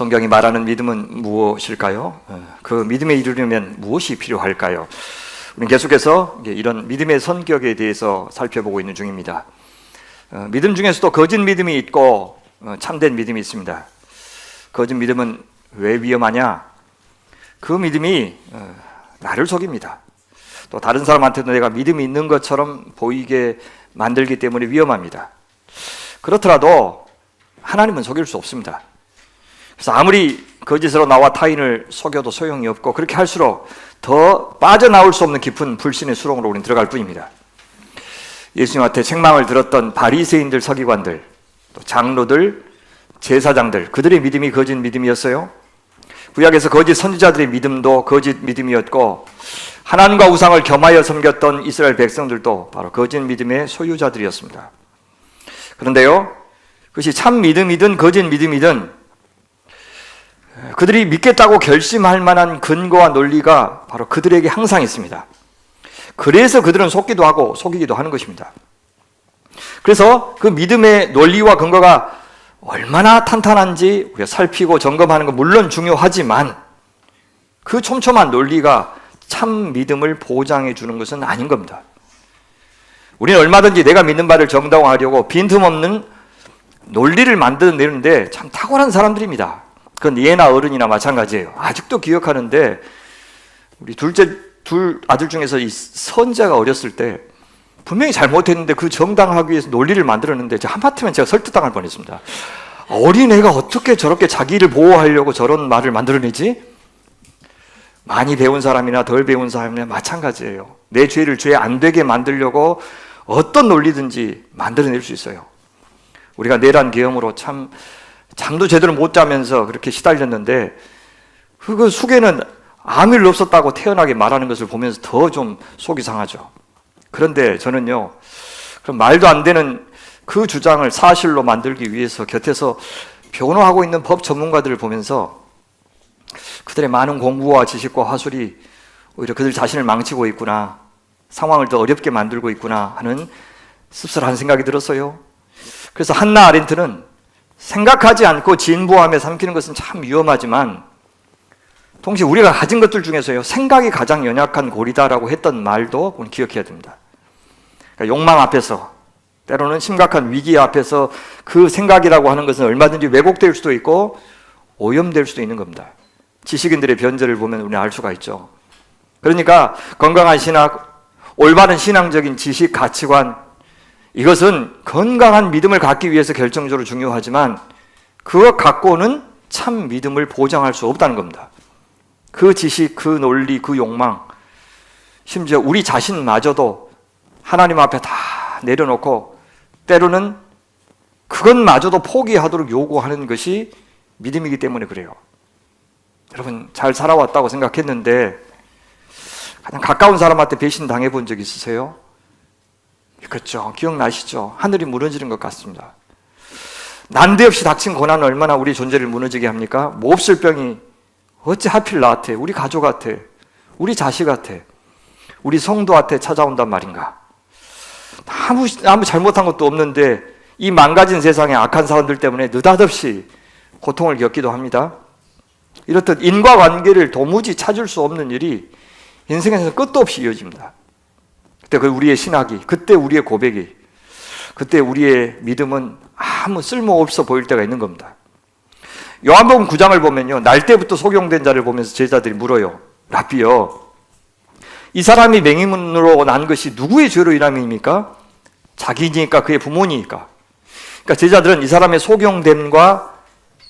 성경이 말하는 믿음은 무엇일까요? 그 믿음에 이르려면 무엇이 필요할까요? 우리는 계속해서 이런 믿음의 성격에 대해서 살펴보고 있는 중입니다. 믿음 중에서도 거짓 믿음이 있고 참된 믿음이 있습니다. 거짓 믿음은 왜 위험하냐? 그 믿음이 나를 속입니다. 또 다른 사람한테도 내가 믿음이 있는 것처럼 보이게 만들기 때문에 위험합니다. 그렇더라도 하나님은 속일 수 없습니다. 그래서 아무리 거짓으로 나와 타인을 속여도 소용이 없고, 그렇게 할수록 더 빠져나올 수 없는 깊은 불신의 수렁으로 우리는 들어갈 뿐입니다. 예수님한테 책망을 들었던 바리새인들, 서기관들, 또 장로들, 제사장들, 그들의 믿음이 거짓 믿음이었어요. 구약에서 거짓 선지자들의 믿음도 거짓 믿음이었고, 하나님과 우상을 겸하여 섬겼던 이스라엘 백성들도 바로 거짓 믿음의 소유자들이었습니다. 그런데요, 그것이 참 믿음이든 거짓 믿음이든 그들이 믿겠다고 결심할 만한 근거와 논리가 바로 그들에게 항상 있습니다. 그래서 그들은 속기도 하고 속이기도 하는 것입니다. 그래서 그 믿음의 논리와 근거가 얼마나 탄탄한지 우리가 살피고 점검하는 건 물론 중요하지만, 그 촘촘한 논리가 참 믿음을 보장해 주는 것은 아닌 겁니다. 우리는 얼마든지 내가 믿는 바를 정당화하려고 빈틈없는 논리를 만들어내는데 참 탁월한 사람들입니다. 그건 예나 어른이나 마찬가지예요. 아직도 기억하는데, 우리 둘 아들 중에서 이 선자가 어렸을 때 분명히 잘못했는데 그 정당하기 위해서 논리를 만들었는데 하마터면 제가 설득당할 뻔했습니다. 어린애가 어떻게 저렇게 자기를 보호하려고 저런 말을 만들어내지? 많이 배운 사람이나 덜 배운 사람이나 마찬가지예요. 내 죄를 죄 안 되게 만들려고 어떤 논리든지 만들어낼 수 있어요. 우리가 내란 계엄으로 잠도 제대로 못 자면서 그렇게 시달렸는데, 그 속에는 아무 일 없었다고 태연하게 말하는 것을 보면서 더 좀 속이 상하죠. 그런데 저는요, 그럼 말도 안 되는 그 주장을 사실로 만들기 위해서 곁에서 변호하고 있는 법 전문가들을 보면서 그들의 많은 공부와 지식과 화술이 오히려 그들 자신을 망치고 있구나, 상황을 더 어렵게 만들고 있구나 하는 씁쓸한 생각이 들었어요. 그래서 한나 아렌트는 생각하지 않고 진부함에 삼키는 것은 참 위험하지만, 동시에 우리가 가진 것들 중에서요, 생각이 가장 연약한 고리다라고 했던 말도 우리는 기억해야 됩니다. 그러니까 욕망 앞에서, 때로는 심각한 위기 앞에서 그 생각이라고 하는 것은 얼마든지 왜곡될 수도 있고 오염될 수도 있는 겁니다. 지식인들의 변절을 보면 우리는 알 수가 있죠. 그러니까 건강한 신학, 올바른 신앙적인 지식, 가치관, 이것은 건강한 믿음을 갖기 위해서 결정적으로 중요하지만, 그것 갖고는 참 믿음을 보장할 수 없다는 겁니다. 그 지식, 그 논리, 그 욕망, 심지어 우리 자신마저도 하나님 앞에 다 내려놓고 때로는 그것마저도 포기하도록 요구하는 것이 믿음이기 때문에 그래요. 여러분, 잘 살아왔다고 생각했는데 가장 가까운 사람한테 배신 당해본 적 있으세요? 그렇죠. 기억나시죠? 하늘이 무너지는 것 같습니다. 난데없이 닥친 고난은 얼마나 우리 존재를 무너지게 합니까? 몹쓸 병이 어찌 하필 나한테, 우리 가족한테, 우리 자식한테, 우리 성도한테 찾아온단 말인가? 아무 잘못한 것도 없는데 이 망가진 세상에 악한 사람들 때문에 느닷없이 고통을 겪기도 합니다. 이렇듯 인과관계를 도무지 찾을 수 없는 일이 인생에서 끝도 없이 이어집니다. 그때 우리의 신학이, 그때 우리의 고백이, 그때 우리의 믿음은 아무 쓸모없어 보일 때가 있는 겁니다. 요한복음 9장을 보면요, 날 때부터 속용된 자를 보면서 제자들이 물어요. 라비요, 이 사람이 맹인으로 난 것이 누구의 죄로 인함입니까? 자기니까, 그의 부모니까. 그러니까 제자들은 이 사람의 속용됨과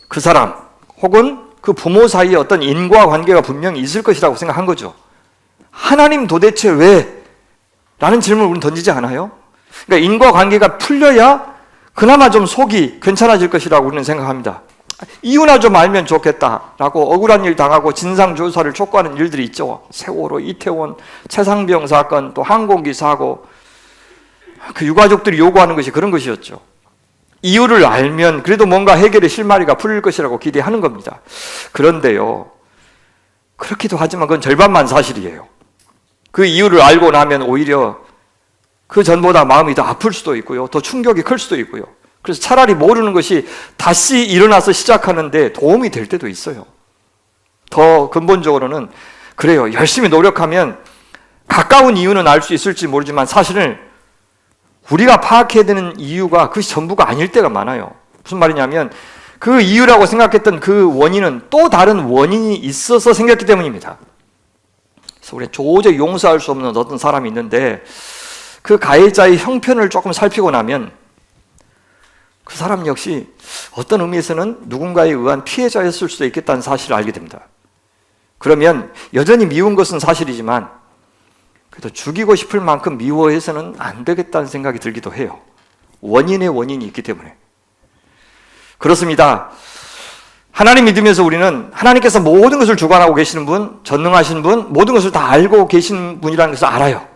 그 사람 혹은 그 부모 사이에 어떤 인과관계가 분명히 있을 것이라고 생각한 거죠. 하나님 도대체 왜? 라는 질문을 우리는 던지지 않아요? 그러니까 인과관계가 풀려야 그나마 좀 속이 괜찮아질 것이라고 우리는 생각합니다. 이유나 좀 알면 좋겠다라고 억울한 일 당하고 진상조사를 촉구하는 일들이 있죠. 세월호, 이태원, 최상병 사건, 또 항공기 사고, 그 유가족들이 요구하는 것이 그런 것이었죠. 이유를 알면 그래도 뭔가 해결의 실마리가 풀릴 것이라고 기대하는 겁니다. 그런데요, 그렇기도 하지만 그건 절반만 사실이에요. 그 이유를 알고 나면 오히려 그 전보다 마음이 더 아플 수도 있고요, 더 충격이 클 수도 있고요, 그래서 차라리 모르는 것이 다시 일어나서 시작하는데 도움이 될 때도 있어요. 더 근본적으로는 그래요. 열심히 노력하면 가까운 이유는 알 수 있을지 모르지만 사실은 우리가 파악해야 되는 이유가 그것이 전부가 아닐 때가 많아요. 무슨 말이냐면 그 이유라고 생각했던 그 원인은 또 다른 원인이 있어서 생겼기 때문입니다. 그래서 우리가 도저히 용서할 수 없는 어떤 사람이 있는데 그 가해자의 형편을 조금 살피고 나면 그 사람 역시 어떤 의미에서는 누군가에 의한 피해자였을 수도 있겠다는 사실을 알게 됩니다. 그러면 여전히 미운 것은 사실이지만 그래도 죽이고 싶을 만큼 미워해서는 안 되겠다는 생각이 들기도 해요. 원인의 원인이 있기 때문에. 그렇습니다. 하나님 믿으면서 우리는 하나님께서 모든 것을 주관하고 계시는 분, 전능하신 분, 모든 것을 다 알고 계신 분이라는 것을 알아요.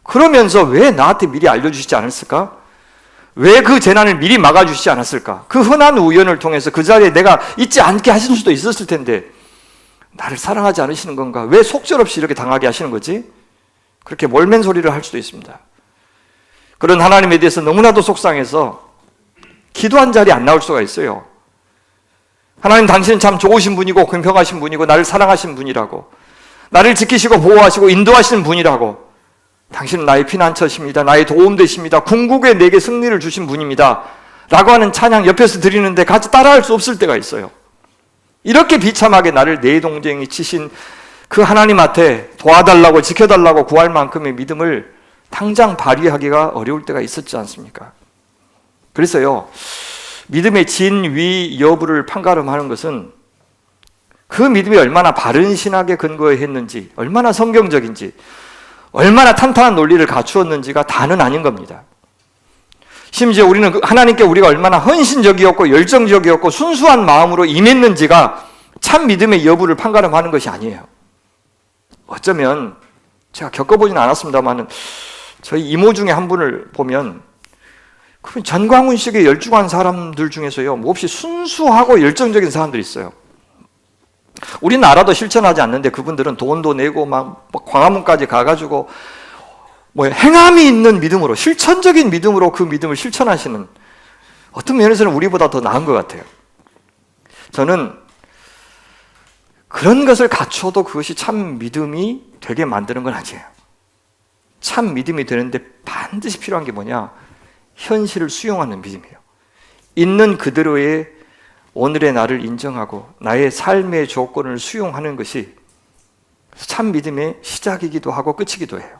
그러면서 왜 나한테 미리 알려주시지 않았을까? 왜 그 재난을 미리 막아주시지 않았을까? 그 흔한 우연을 통해서 그 자리에 내가 있지 않게 하실 수도 있었을 텐데 나를 사랑하지 않으시는 건가? 왜 속절없이 이렇게 당하게 하시는 거지? 그렇게 몰맨 소리를 할 수도 있습니다. 그런 하나님에 대해서 너무나도 속상해서 기도한 자리에 안 나올 수가 있어요. 하나님 당신은 참 좋으신 분이고 공평하신 분이고 나를 사랑하신 분이라고, 나를 지키시고 보호하시고 인도하시는 분이라고, 당신은 나의 피난처십니다. 나의 도움 되십니다. 궁극에 내게 승리를 주신 분입니다. 라고 하는 찬양 옆에서 드리는데 같이 따라할 수 없을 때가 있어요. 이렇게 비참하게 나를 내 동생이 치신 그 하나님한테 도와달라고 지켜달라고 구할 만큼의 믿음을 당장 발휘하기가 어려울 때가 있었지 않습니까? 그래서요, 믿음의 진위 여부를 판가름하는 것은 그 믿음이 얼마나 바른 신학에 근거했는지, 얼마나 성경적인지, 얼마나 탄탄한 논리를 갖추었는지가 다는 아닌 겁니다. 심지어 우리는 하나님께 우리가 얼마나 헌신적이었고 열정적이었고 순수한 마음으로 임했는지가 참 믿음의 여부를 판가름하는 것이 아니에요. 어쩌면 제가 겪어보진 않았습니다만 저희 이모 중에 한 분을 보면 그분 전광훈식에 열중한 사람들 중에서요, 몹시 순수하고 열정적인 사람들이 있어요. 우리는 알아도 실천하지 않는데 그분들은 돈도 내고 막 광화문까지 가가지고 행함이 있는 믿음으로, 실천적인 믿음으로 그 믿음을 실천하시는, 어떤 면에서는 우리보다 더 나은 것 같아요. 저는 그런 것을 갖춰도 그것이 참 믿음이 되게 만드는 건 아니에요. 참 믿음이 되는데 반드시 필요한 게 뭐냐? 현실을 수용하는 믿음이에요. 있는 그대로의 오늘의 나를 인정하고 나의 삶의 조건을 수용하는 것이 참 믿음의 시작이기도 하고 끝이기도 해요.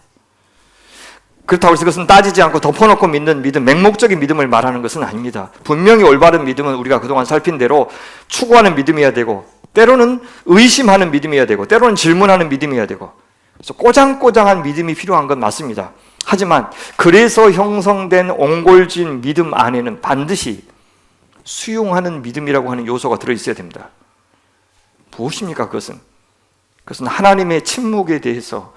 그렇다고 해서 그것은 따지지 않고 덮어놓고 믿는 믿음, 맹목적인 믿음을 말하는 것은 아닙니다. 분명히 올바른 믿음은 우리가 그동안 살핀 대로 추구하는 믿음이어야 되고, 때로는 의심하는 믿음이어야 되고, 때로는 질문하는 믿음이어야 되고, 그래서 꼬장꼬장한 믿음이 필요한 건 맞습니다. 하지만 그래서 형성된 옹골진 믿음 안에는 반드시 수용하는 믿음이라고 하는 요소가 들어있어야 됩니다. 무엇입니까? 그것은 하나님의 침묵에 대해서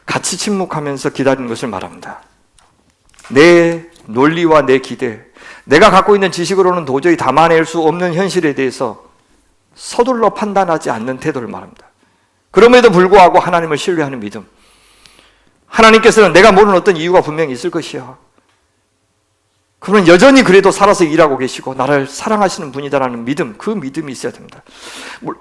같이 침묵하면서 기다리는 것을 말합니다. 내 논리와 내 기대, 내가 갖고 있는 지식으로는 도저히 담아낼 수 없는 현실에 대해서 서둘러 판단하지 않는 태도를 말합니다. 그럼에도 불구하고 하나님을 신뢰하는 믿음. 하나님께서는 내가 모르는 어떤 이유가 분명히 있을 것이야. 그러면 여전히 그래도 살아서 일하고 계시고 나를 사랑하시는 분이다라는 믿음, 그 믿음이 있어야 됩니다.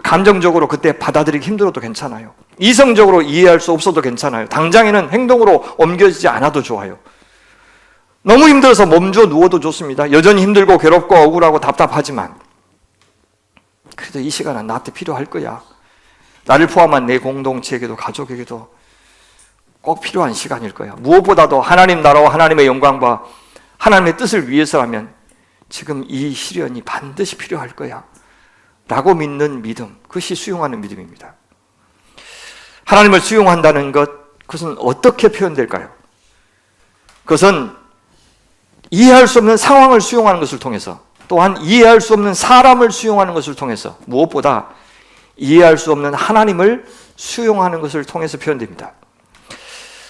감정적으로 그때 받아들이기 힘들어도 괜찮아요. 이성적으로 이해할 수 없어도 괜찮아요. 당장에는 행동으로 옮겨지지 않아도 좋아요. 너무 힘들어서 몸져 누워도 좋습니다. 여전히 힘들고 괴롭고 억울하고 답답하지만 그래도 이 시간은 나한테 필요할 거야. 나를 포함한 내 공동체에게도 가족에게도 꼭 필요한 시간일 거야. 무엇보다도 하나님 나라와 하나님의 영광과 하나님의 뜻을 위해서라면 지금 이 시련이 반드시 필요할 거야 라고 믿는 믿음, 그것이 수용하는 믿음입니다. 하나님을 수용한다는 것, 그것은 어떻게 표현될까요? 그것은 이해할 수 없는 상황을 수용하는 것을 통해서, 또한 이해할 수 없는 사람을 수용하는 것을 통해서, 무엇보다 이해할 수 없는 하나님을 수용하는 것을 통해서 표현됩니다.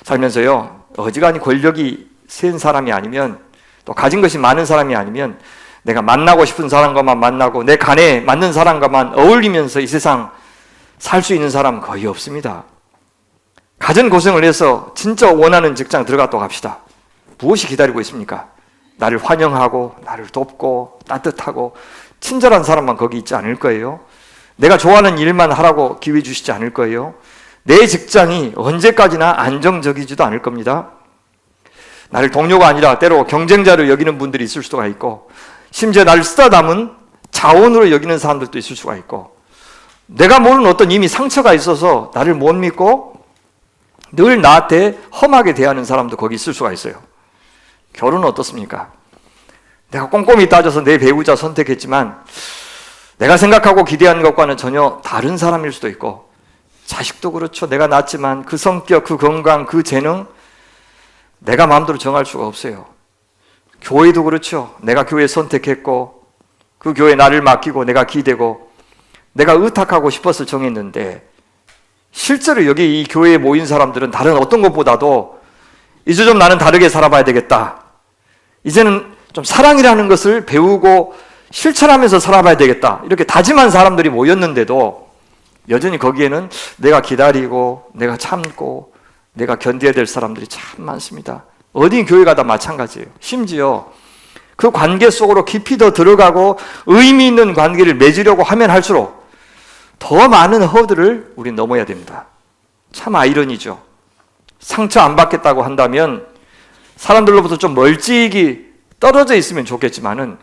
살면서요, 어지간히 권력이 센 사람이 아니면, 또 가진 것이 많은 사람이 아니면 내가 만나고 싶은 사람과만 만나고 내 간에 맞는 사람과만 어울리면서 이 세상 살 수 있는 사람은 거의 없습니다. 가진 고생을 해서 진짜 원하는 직장 들어갔다고 합시다. 무엇이 기다리고 있습니까? 나를 환영하고 나를 돕고 따뜻하고 친절한 사람만 거기 있지 않을 거예요. 내가 좋아하는 일만 하라고 기회 주시지 않을 거예요. 내 직장이 언제까지나 안정적이지도 않을 겁니다. 나를 동료가 아니라 때로 경쟁자로 여기는 분들이 있을 수가 있고, 심지어 나를 쓰다 담은 자원으로 여기는 사람들도 있을 수가 있고, 내가 모르는 어떤 이미 상처가 있어서 나를 못 믿고 늘 나한테 험하게 대하는 사람도 거기 있을 수가 있어요. 결혼은 어떻습니까? 내가 꼼꼼히 따져서 내 배우자 선택했지만 내가 생각하고 기대한 것과는 전혀 다른 사람일 수도 있고, 자식도 그렇죠. 내가 낳았지만 그 성격, 그 건강, 그 재능 내가 마음대로 정할 수가 없어요. 교회도 그렇죠. 내가 교회 선택했고 그 교회 나를 맡기고 내가 기대고 내가 의탁하고 싶어서 정했는데, 실제로 여기 이 교회에 모인 사람들은 다른 어떤 것보다도 이제 좀 나는 다르게 살아봐야 되겠다, 이제는 좀 사랑이라는 것을 배우고 실천하면서 살아봐야 되겠다, 이렇게 다짐한 사람들이 모였는데도 여전히 거기에는 내가 기다리고 내가 참고 내가 견뎌야 될 사람들이 참 많습니다. 어디 교회가 다 마찬가지예요. 심지어 그 관계 속으로 깊이 더 들어가고 의미 있는 관계를 맺으려고 하면 할수록 더 많은 허들을 우린 넘어야 됩니다. 참 아이러니죠. 상처 안 받겠다고 한다면 사람들로부터 좀 멀찍이 떨어져 있으면 좋겠지만은,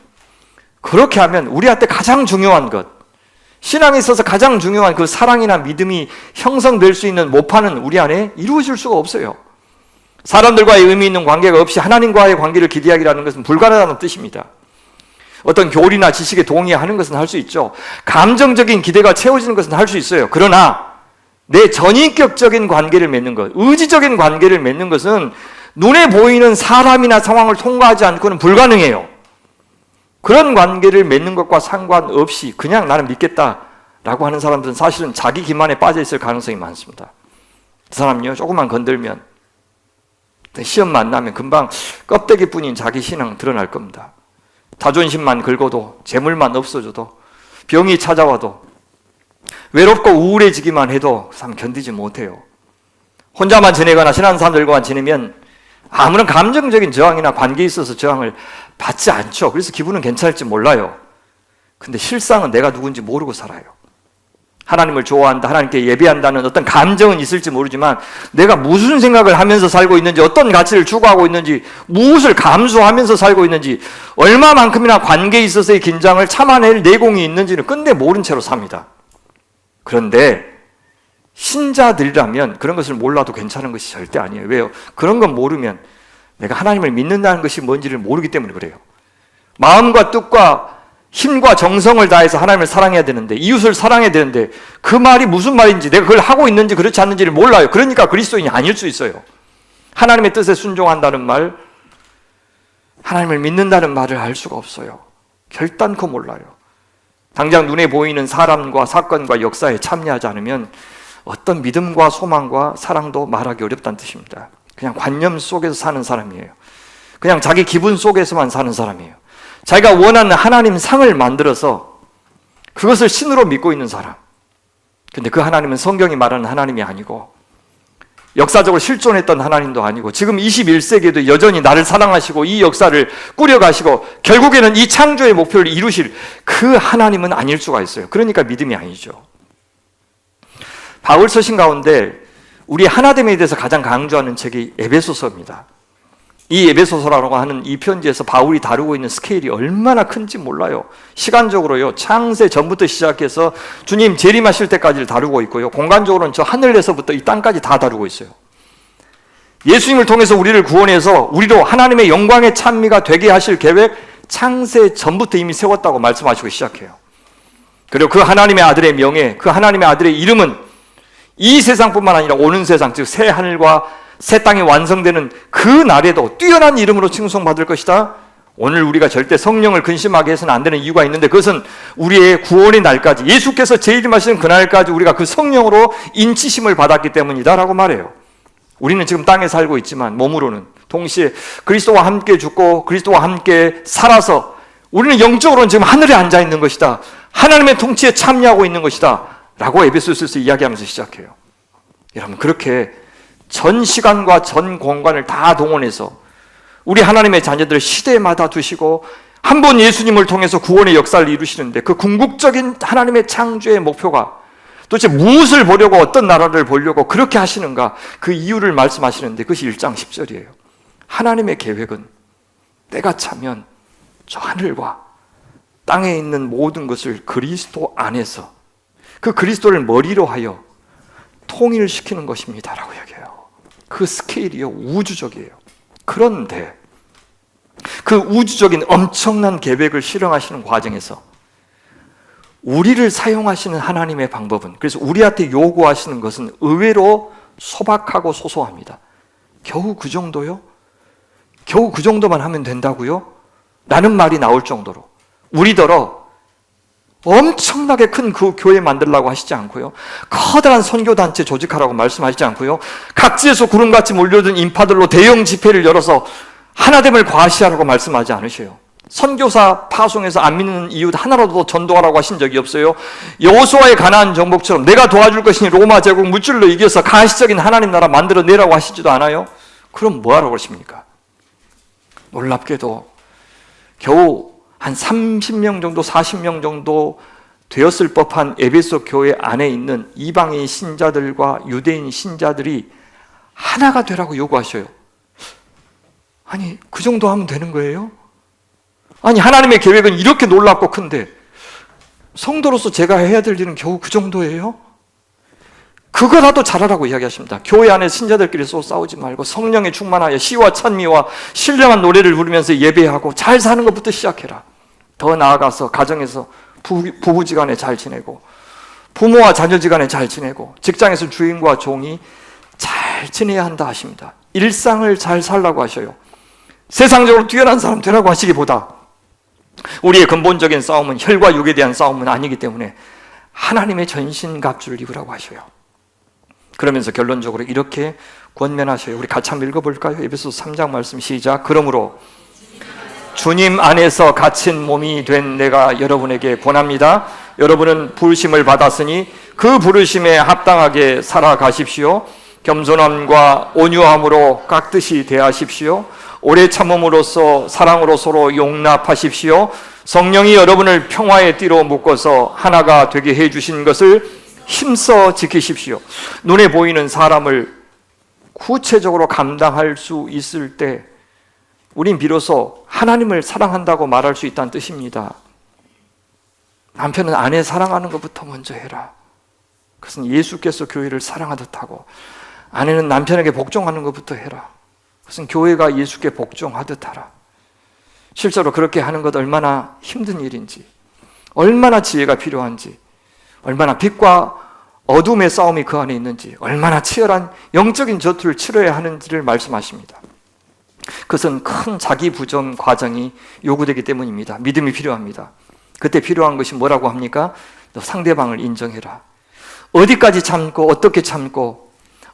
그렇게 하면 우리한테 가장 중요한 것, 신앙에 있어서 가장 중요한 그 사랑이나 믿음이 형성될 수 있는 모판은 우리 안에 이루어질 수가 없어요. 사람들과의 의미 있는 관계가 없이 하나님과의 관계를 기대하기라는 것은 불가능하다는 뜻입니다. 어떤 교리나 지식에 동의하는 것은 할 수 있죠. 감정적인 기대가 채워지는 것은 할 수 있어요. 그러나 내 전인격적인 관계를 맺는 것, 의지적인 관계를 맺는 것은 눈에 보이는 사람이나 상황을 통과하지 않고는 불가능해요. 그런 관계를 맺는 것과 상관없이 그냥 나는 믿겠다라고 하는 사람들은 사실은 자기 기만에 빠져 있을 가능성이 많습니다. 그 사람요, 조금만 건들면, 시험 만나면 금방 껍데기뿐인 자기 신앙 드러날 겁니다. 자존심만 긁어도, 재물만 없어져도, 병이 찾아와도, 외롭고 우울해지기만 해도 그 사람 견디지 못해요. 혼자만 지내거나 친한 사람들과만 지내면 아무런 감정적인 저항이나 관계에 있어서 저항을 받지 않죠. 그래서 기분은 괜찮을지 몰라요. 근데 실상은 내가 누군지 모르고 살아요. 하나님을 좋아한다, 하나님께 예배한다는 어떤 감정은 있을지 모르지만 내가 무슨 생각을 하면서 살고 있는지, 어떤 가치를 추구하고 있는지, 무엇을 감수하면서 살고 있는지, 얼마만큼이나 관계에 있어서의 긴장을 참아낼 내공이 있는지는 끝내 모른 채로 삽니다. 그런데 신자들이라면 그런 것을 몰라도 괜찮은 것이 절대 아니에요. 왜요? 그런 건 모르면 내가 하나님을 믿는다는 것이 뭔지를 모르기 때문에 그래요. 마음과 뜻과 힘과 정성을 다해서 하나님을 사랑해야 되는데, 이웃을 사랑해야 되는데 그 말이 무슨 말인지, 내가 그걸 하고 있는지 그렇지 않는지를 몰라요. 그러니까 그리스도인이 아닐 수 있어요. 하나님의 뜻에 순종한다는 말, 하나님을 믿는다는 말을 알 수가 없어요. 결단코 몰라요. 당장 눈에 보이는 사람과 사건과 역사에 참여하지 않으면 어떤 믿음과 소망과 사랑도 말하기 어렵다는 뜻입니다. 그냥 관념 속에서 사는 사람이에요. 그냥 자기 기분 속에서만 사는 사람이에요. 자기가 원하는 하나님 상을 만들어서 그것을 신으로 믿고 있는 사람. 근데 그 하나님은 성경이 말하는 하나님이 아니고, 역사적으로 실존했던 하나님도 아니고, 지금 21세기에도 여전히 나를 사랑하시고 이 역사를 꾸려가시고 결국에는 이 창조의 목표를 이루실 그 하나님은 아닐 수가 있어요. 그러니까 믿음이 아니죠. 바울 서신 가운데 우리 하나됨에 대해서 가장 강조하는 책이 에베소서입니다. 이 에베소서라고 하는 이 편지에서 바울이 다루고 있는 스케일이 얼마나 큰지 몰라요. 시간적으로요, 창세 전부터 시작해서 주님 재림하실 때까지를 다루고 있고요, 공간적으로는 저 하늘에서부터 이 땅까지 다 다루고 있어요. 예수님을 통해서 우리를 구원해서 우리로 하나님의 영광의 찬미가 되게 하실 계획, 창세 전부터 이미 세웠다고 말씀하시고 시작해요. 그리고 그 하나님의 아들의 명예, 그 하나님의 아들의 이름은 이 세상뿐만 아니라 오는 세상, 즉 새 하늘과 새 땅이 완성되는 그 날에도 뛰어난 이름으로 칭송받을 것이다. 오늘 우리가 절대 성령을 근심하게 해서는 안 되는 이유가 있는데, 그것은 우리의 구원의 날까지, 예수께서 재림하시는 그날까지 우리가 그 성령으로 인치심을 받았기 때문이다 라고 말해요. 우리는 지금 땅에 살고 있지만 몸으로는 동시에 그리스도와 함께 죽고 그리스도와 함께 살아서 우리는 영적으로는 지금 하늘에 앉아 있는 것이다, 하나님의 통치에 참여하고 있는 것이다 라고 에베소서에서 이야기하면서 시작해요. 여러분, 그렇게 전 시간과 전 공간을 다 동원해서 우리 하나님의 자녀들 시대마다 두시고 한 번 예수님을 통해서 구원의 역사를 이루시는데 그 궁극적인 하나님의 창조의 목표가 도대체 무엇을 보려고 어떤 나라를 보려고 그렇게 하시는가 그 이유를 말씀하시는데 그것이 1장 10절이에요. 하나님의 계획은 때가 차면 저 하늘과 땅에 있는 모든 것을 그리스도 안에서 그 그리스도를 머리로 하여 통일시키는 것입니다 라고 얘기해요. 그 스케일이요 우주적이에요. 그런데 그 우주적인 엄청난 계획을 실행하시는 과정에서 우리를 사용하시는 하나님의 방법은, 그래서 우리한테 요구하시는 것은 의외로 소박하고 소소합니다. 겨우 그 정도요? 겨우 그 정도만 하면 된다고요? 라는 말이 나올 정도로 우리더러 엄청나게 큰 그 교회 만들라고 하시지 않고요, 커다란 선교단체 조직하라고 말씀하시지 않고요, 각지에서 구름같이 몰려든 인파들로 대형 집회를 열어서 하나됨을 과시하라고 말씀하지 않으셔요. 선교사 파송해서 안 믿는 이웃 하나라도 전도하라고 하신 적이 없어요. 여호수아의 가나안 정복처럼 내가 도와줄 것이니 로마 제국 물질로 이겨서 가시적인 하나님 나라 만들어내라고 하시지도 않아요. 그럼 뭐하라고 그러십니까? 놀랍게도 겨우 한 30명 정도 40명 정도 되었을 법한 에베소 교회 안에 있는 이방인 신자들과 유대인 신자들이 하나가 되라고 요구하셔요. 아니 그 정도 하면 되는 거예요? 아니 하나님의 계획은 이렇게 놀랍고 큰데 성도로서 제가 해야 될 일은 겨우 그 정도예요? 그거라도 잘하라고 이야기하십니다. 교회 안에 신자들끼리 싸우지 말고 성령에 충만하여 시와 찬미와 신령한 노래를 부르면서 예배하고 잘 사는 것부터 시작해라. 더 나아가서 가정에서 부부지간에 잘 지내고 부모와 자녀지간에 잘 지내고 직장에서 주인과 종이 잘 지내야 한다 하십니다. 일상을 잘 살라고 하셔요. 세상적으로 뛰어난 사람 되라고 하시기보다 우리의 근본적인 싸움은 혈과 육에 대한 싸움은 아니기 때문에 하나님의 전신갑주를 입으라고 하셔요. 그러면서 결론적으로 이렇게 권면하셔요. 우리 같이 한번 읽어볼까요? 에베소서 3장 말씀 시작. 그러므로 주님 안에서 갇힌 몸이 된 내가 여러분에게 권합니다. 여러분은 부르심을 받았으니 그 부르심에 합당하게 살아가십시오. 겸손함과 온유함으로 깍듯이 대하십시오. 오래 참음으로써 사랑으로 서로 용납하십시오. 성령이 여러분을 평화의 띠로 묶어서 하나가 되게 해주신 것을 힘써 지키십시오. 눈에 보이는 사람을 구체적으로 감당할 수 있을 때 우린 비로소 하나님을 사랑한다고 말할 수 있다는 뜻입니다. 남편은 아내 사랑하는 것부터 먼저 해라. 그것은 예수께서 교회를 사랑하듯 하고, 아내는 남편에게 복종하는 것부터 해라. 그것은 교회가 예수께 복종하듯 하라. 실제로 그렇게 하는 것 얼마나 힘든 일인지, 얼마나 지혜가 필요한지, 얼마나 빛과 어둠의 싸움이 그 안에 있는지, 얼마나 치열한 영적인 전투를 치러야 하는지를 말씀하십니다. 그것은 큰 자기 부정 과정이 요구되기 때문입니다. 믿음이 필요합니다. 그때 필요한 것이 뭐라고 합니까? 너 상대방을 인정해라. 어디까지 참고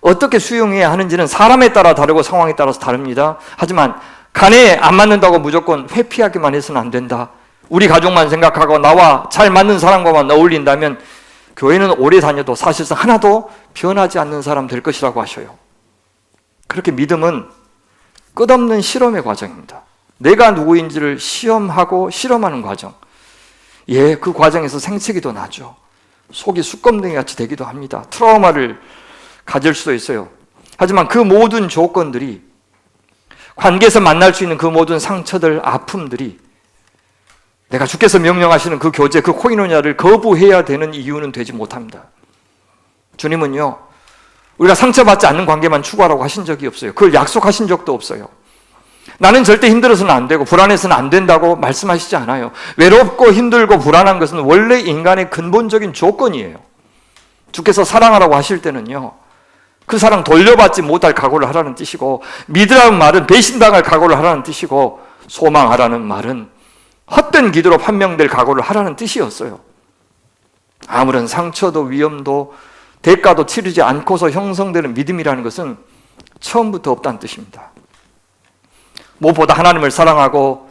어떻게 수용해야 하는지는 사람에 따라 다르고 상황에 따라서 다릅니다. 하지만 간에 안 맞는다고 무조건 회피하기만 해서는 안 된다. 우리 가족만 생각하고 나와 잘 맞는 사람과만 어울린다면 교회는 오래 다녀도 사실상 하나도 변하지 않는 사람 될 것이라고 하셔요. 그렇게 믿음은 끝없는 실험의 과정입니다. 내가 누구인지를 시험하고 실험하는 과정. 예, 그 과정에서 생채기도 나죠. 속이 수검댕이 같이 되기도 합니다. 트라우마를 가질 수도 있어요. 하지만 그 모든 조건들이, 관계에서 만날 수 있는 그 모든 상처들, 아픔들이 내가 주께서 명령하시는 그 교제, 그 코이노냐를 거부해야 되는 이유는 되지 못합니다. 주님은요, 우리가 상처받지 않는 관계만 추구하라고 하신 적이 없어요. 그걸 약속하신 적도 없어요. 나는 절대 힘들어서는 안 되고 불안해서는 안 된다고 말씀하시지 않아요. 외롭고 힘들고 불안한 것은 원래 인간의 근본적인 조건이에요. 주께서 사랑하라고 하실 때는요, 그 사랑 돌려받지 못할 각오를 하라는 뜻이고, 믿으라는 말은 배신당할 각오를 하라는 뜻이고, 소망하라는 말은 헛된 기도로 판명될 각오를 하라는 뜻이었어요. 아무런 상처도 위험도 대가도 치르지 않고서 형성되는 믿음이라는 것은 처음부터 없다는 뜻입니다. 무엇보다 하나님을 사랑하고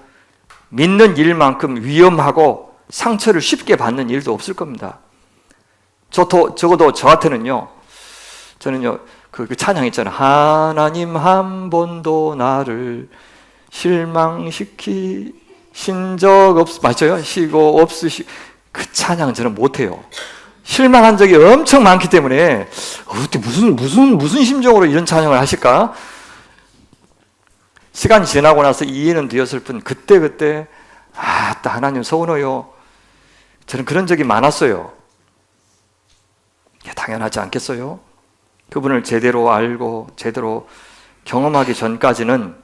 믿는 일만큼 위험하고 상처를 쉽게 받는 일도 없을 겁니다. 적어도 저한테는요, 저는요, 그 찬양 있잖아요. 하나님 한 번도 나를 실망시키신 적 맞아요? 시고 없으시 그 찬양 저는 못해요. 실망한 적이 엄청 많기 때문에 어떻게 무슨 심정으로 이런 찬양을 하실까? 시간이 지나고 나서 이해는 되었을 뿐 그때 또 하나님 서운해요. 저는 그런 적이 많았어요. 당연하지 않겠어요? 그분을 제대로 알고 제대로 경험하기 전까지는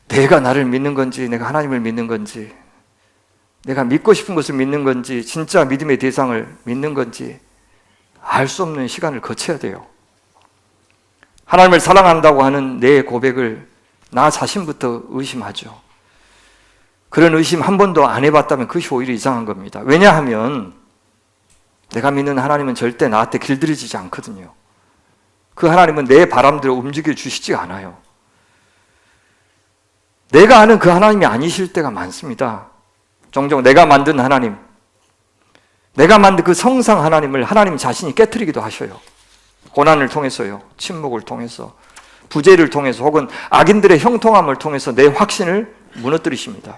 내가 나를 믿는 건지 내가 하나님을 믿는 건지 내가 믿고 싶은 것을 믿는 건지 진짜 믿음의 대상을 믿는 건지 알 수 없는 시간을 거쳐야 돼요. 하나님을 사랑한다고 하는 내 고백을 나 자신부터 의심하죠. 그런 의심 한 번도 안 해봤다면 그것이 오히려 이상한 겁니다. 왜냐하면 내가 믿는 하나님은 절대 나한테 길들여지지 않거든요. 그 하나님은 내 바람대로 움직여 주시지 않아요. 내가 아는 그 하나님이 아니실 때가 많습니다. 종종 내가 만든 하나님, 내가 만든 그 성상 하나님을 하나님 자신이 깨트리기도 하셔요. 고난을 통해서요, 침묵을 통해서, 부재를 통해서 혹은 악인들의 형통함을 통해서 내 확신을 무너뜨리십니다.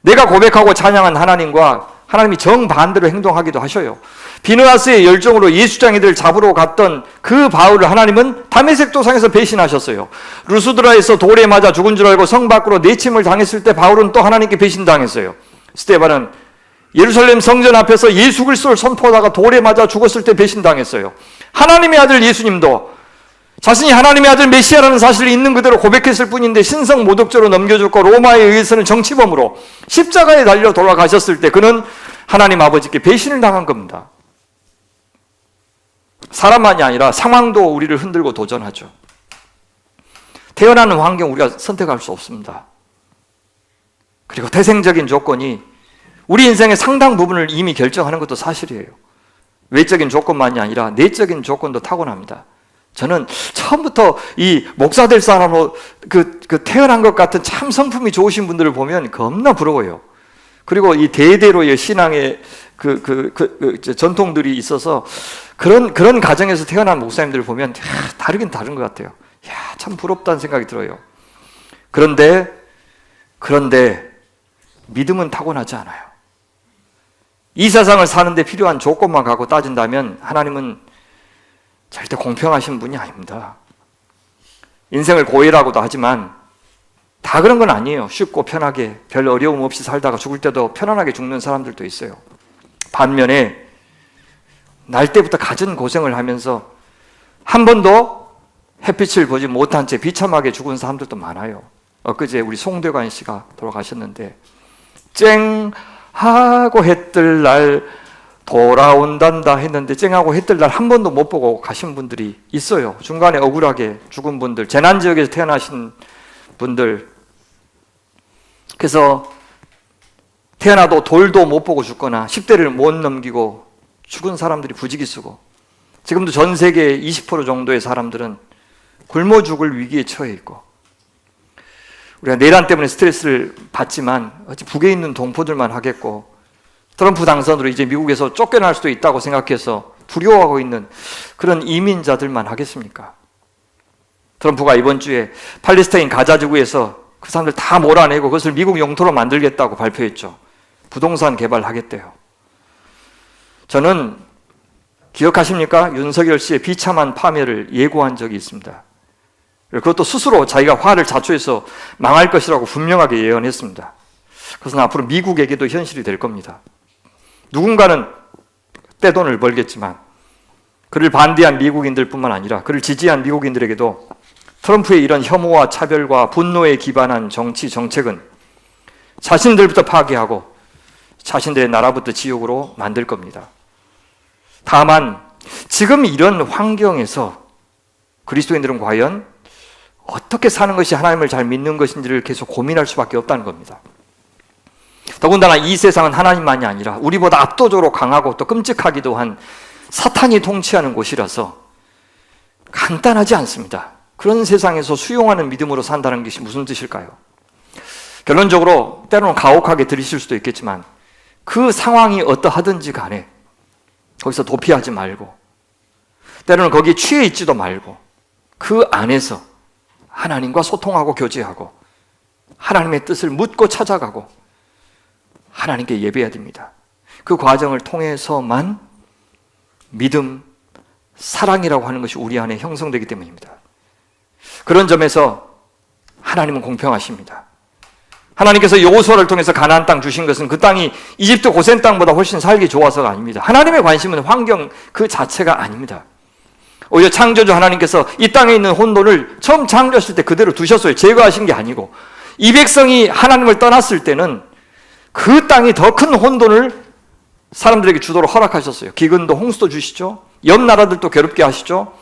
내가 고백하고 찬양한 하나님과 하나님이 정반대로 행동하기도 하셔요. 비느하스의 열정으로 예수장이들 잡으러 갔던 그 바울을 하나님은 다메섹 도상에서 배신하셨어요. 루스드라에서 돌에 맞아 죽은 줄 알고 성 밖으로 내침을 당했을 때 바울은 또 하나님께 배신당했어요. 스데반은 예루살렘 성전 앞에서 예수 그리스도를 선포하다가 돌에 맞아 죽었을 때 배신당했어요. 하나님의 아들 예수님도 자신이 하나님의 아들 메시아라는 사실을 있는 그대로 고백했을 뿐인데 신성 모독죄로 넘겨졌고 로마에 의해서는 정치범으로 십자가에 달려 돌아가셨을 때 그는 하나님 아버지께 배신을 당한 겁니다. 사람만이 아니라 상황도 우리를 흔들고 도전하죠. 태어나는 환경 우리가 선택할 수 없습니다. 그리고 태생적인 조건이 우리 인생의 상당 부분을 이미 결정하는 것도 사실이에요. 외적인 조건만이 아니라 내적인 조건도 타고납니다. 저는 처음부터 이 목사 될 사람으로 그 태어난 것 같은 참 성품이 좋으신 분들을 보면 겁나 부러워요. 그리고 이 대대로의 신앙의 전통들이 있어서 그런 가정에서 태어난 목사님들을 보면 다르긴 다른 것 같아요. 참 부럽다는 생각이 들어요. 그런데 믿음은 타고나지 않아요. 이 세상을 사는데 필요한 조건만 갖고 따진다면 하나님은 절대 공평하신 분이 아닙니다. 인생을 고해라고도 하지만 다 그런 건 아니에요. 쉽고 편하게 별 어려움 없이 살다가 죽을 때도 편안하게 죽는 사람들도 있어요. 반면에 날 때부터 갖은 고생을 하면서 한 번도 햇빛을 보지 못한 채 비참하게 죽은 사람들도 많아요. 엊그제 우리 송대관 씨가 돌아가셨는데 쨍 하고 해 뜰 날 돌아온단다 했는데 쨍하고 해 뜰 날 한 번도 못 보고 가신 분들이 있어요. 중간에 억울하게 죽은 분들, 재난지역에서 태어나신 분들, 그래서 태어나도 돌도 못 보고 죽거나 10대를 못 넘기고 죽은 사람들이 부지기수고 지금도 전 세계 20% 정도의 사람들은 굶어 죽을 위기에 처해 있고 우리가 내란 때문에 스트레스를 받지만 어찌 북에 있는 동포들만 하겠고 트럼프 당선으로 이제 미국에서 쫓겨날 수도 있다고 생각해서 두려워하고 있는 그런 이민자들만 하겠습니까? 트럼프가 이번 주에 팔레스타인 가자지구에서 그 사람들 다 몰아내고 그것을 미국 영토로 만들겠다고 발표했죠. 부동산 개발하겠대요. 저는 기억하십니까? 윤석열 씨의 비참한 파멸을 예고한 적이 있습니다. 그것도 스스로 자기가 화를 자초해서 망할 것이라고 분명하게 예언했습니다. 그것은 앞으로 미국에게도 현실이 될 겁니다. 누군가는 떼돈을 벌겠지만 그를 반대한 미국인들뿐만 아니라 그를 지지한 미국인들에게도 트럼프의 이런 혐오와 차별과 분노에 기반한 정치 정책은 자신들부터 파괴하고 자신들의 나라부터 지옥으로 만들 겁니다. 다만 지금 이런 환경에서 그리스도인들은 과연 어떻게 사는 것이 하나님을 잘 믿는 것인지를 계속 고민할 수밖에 없다는 겁니다. 더군다나 이 세상은 하나님만이 아니라 우리보다 압도적으로 강하고 또 끔찍하기도 한 사탄이 통치하는 곳이라서 간단하지 않습니다. 그런 세상에서 수용하는 믿음으로 산다는 것이 무슨 뜻일까요? 결론적으로 때로는 가혹하게 들리실 수도 있겠지만 그 상황이 어떠하든지 간에 거기서 도피하지 말고 때로는 거기에 취해 있지도 말고 그 안에서 하나님과 소통하고 교제하고 하나님의 뜻을 묻고 찾아가고 하나님께 예배해야 됩니다. 그 과정을 통해서만 믿음, 사랑이라고 하는 것이 우리 안에 형성되기 때문입니다. 그런 점에서 하나님은 공평하십니다. 하나님께서 여호수아를 통해서 가나안 땅 주신 것은 그 땅이 이집트 고센 땅보다 훨씬 살기 좋아서가 아닙니다. 하나님의 관심은 환경 그 자체가 아닙니다. 오히려 창조주 하나님께서 이 땅에 있는 혼돈을 처음 창조하실 때 그대로 두셨어요. 제거하신 게 아니고 이 백성이 하나님을 떠났을 때는 그 땅이 더 큰 혼돈을 사람들에게 주도록 허락하셨어요. 기근도 홍수도 주시죠. 옆 나라들도 괴롭게 하시죠.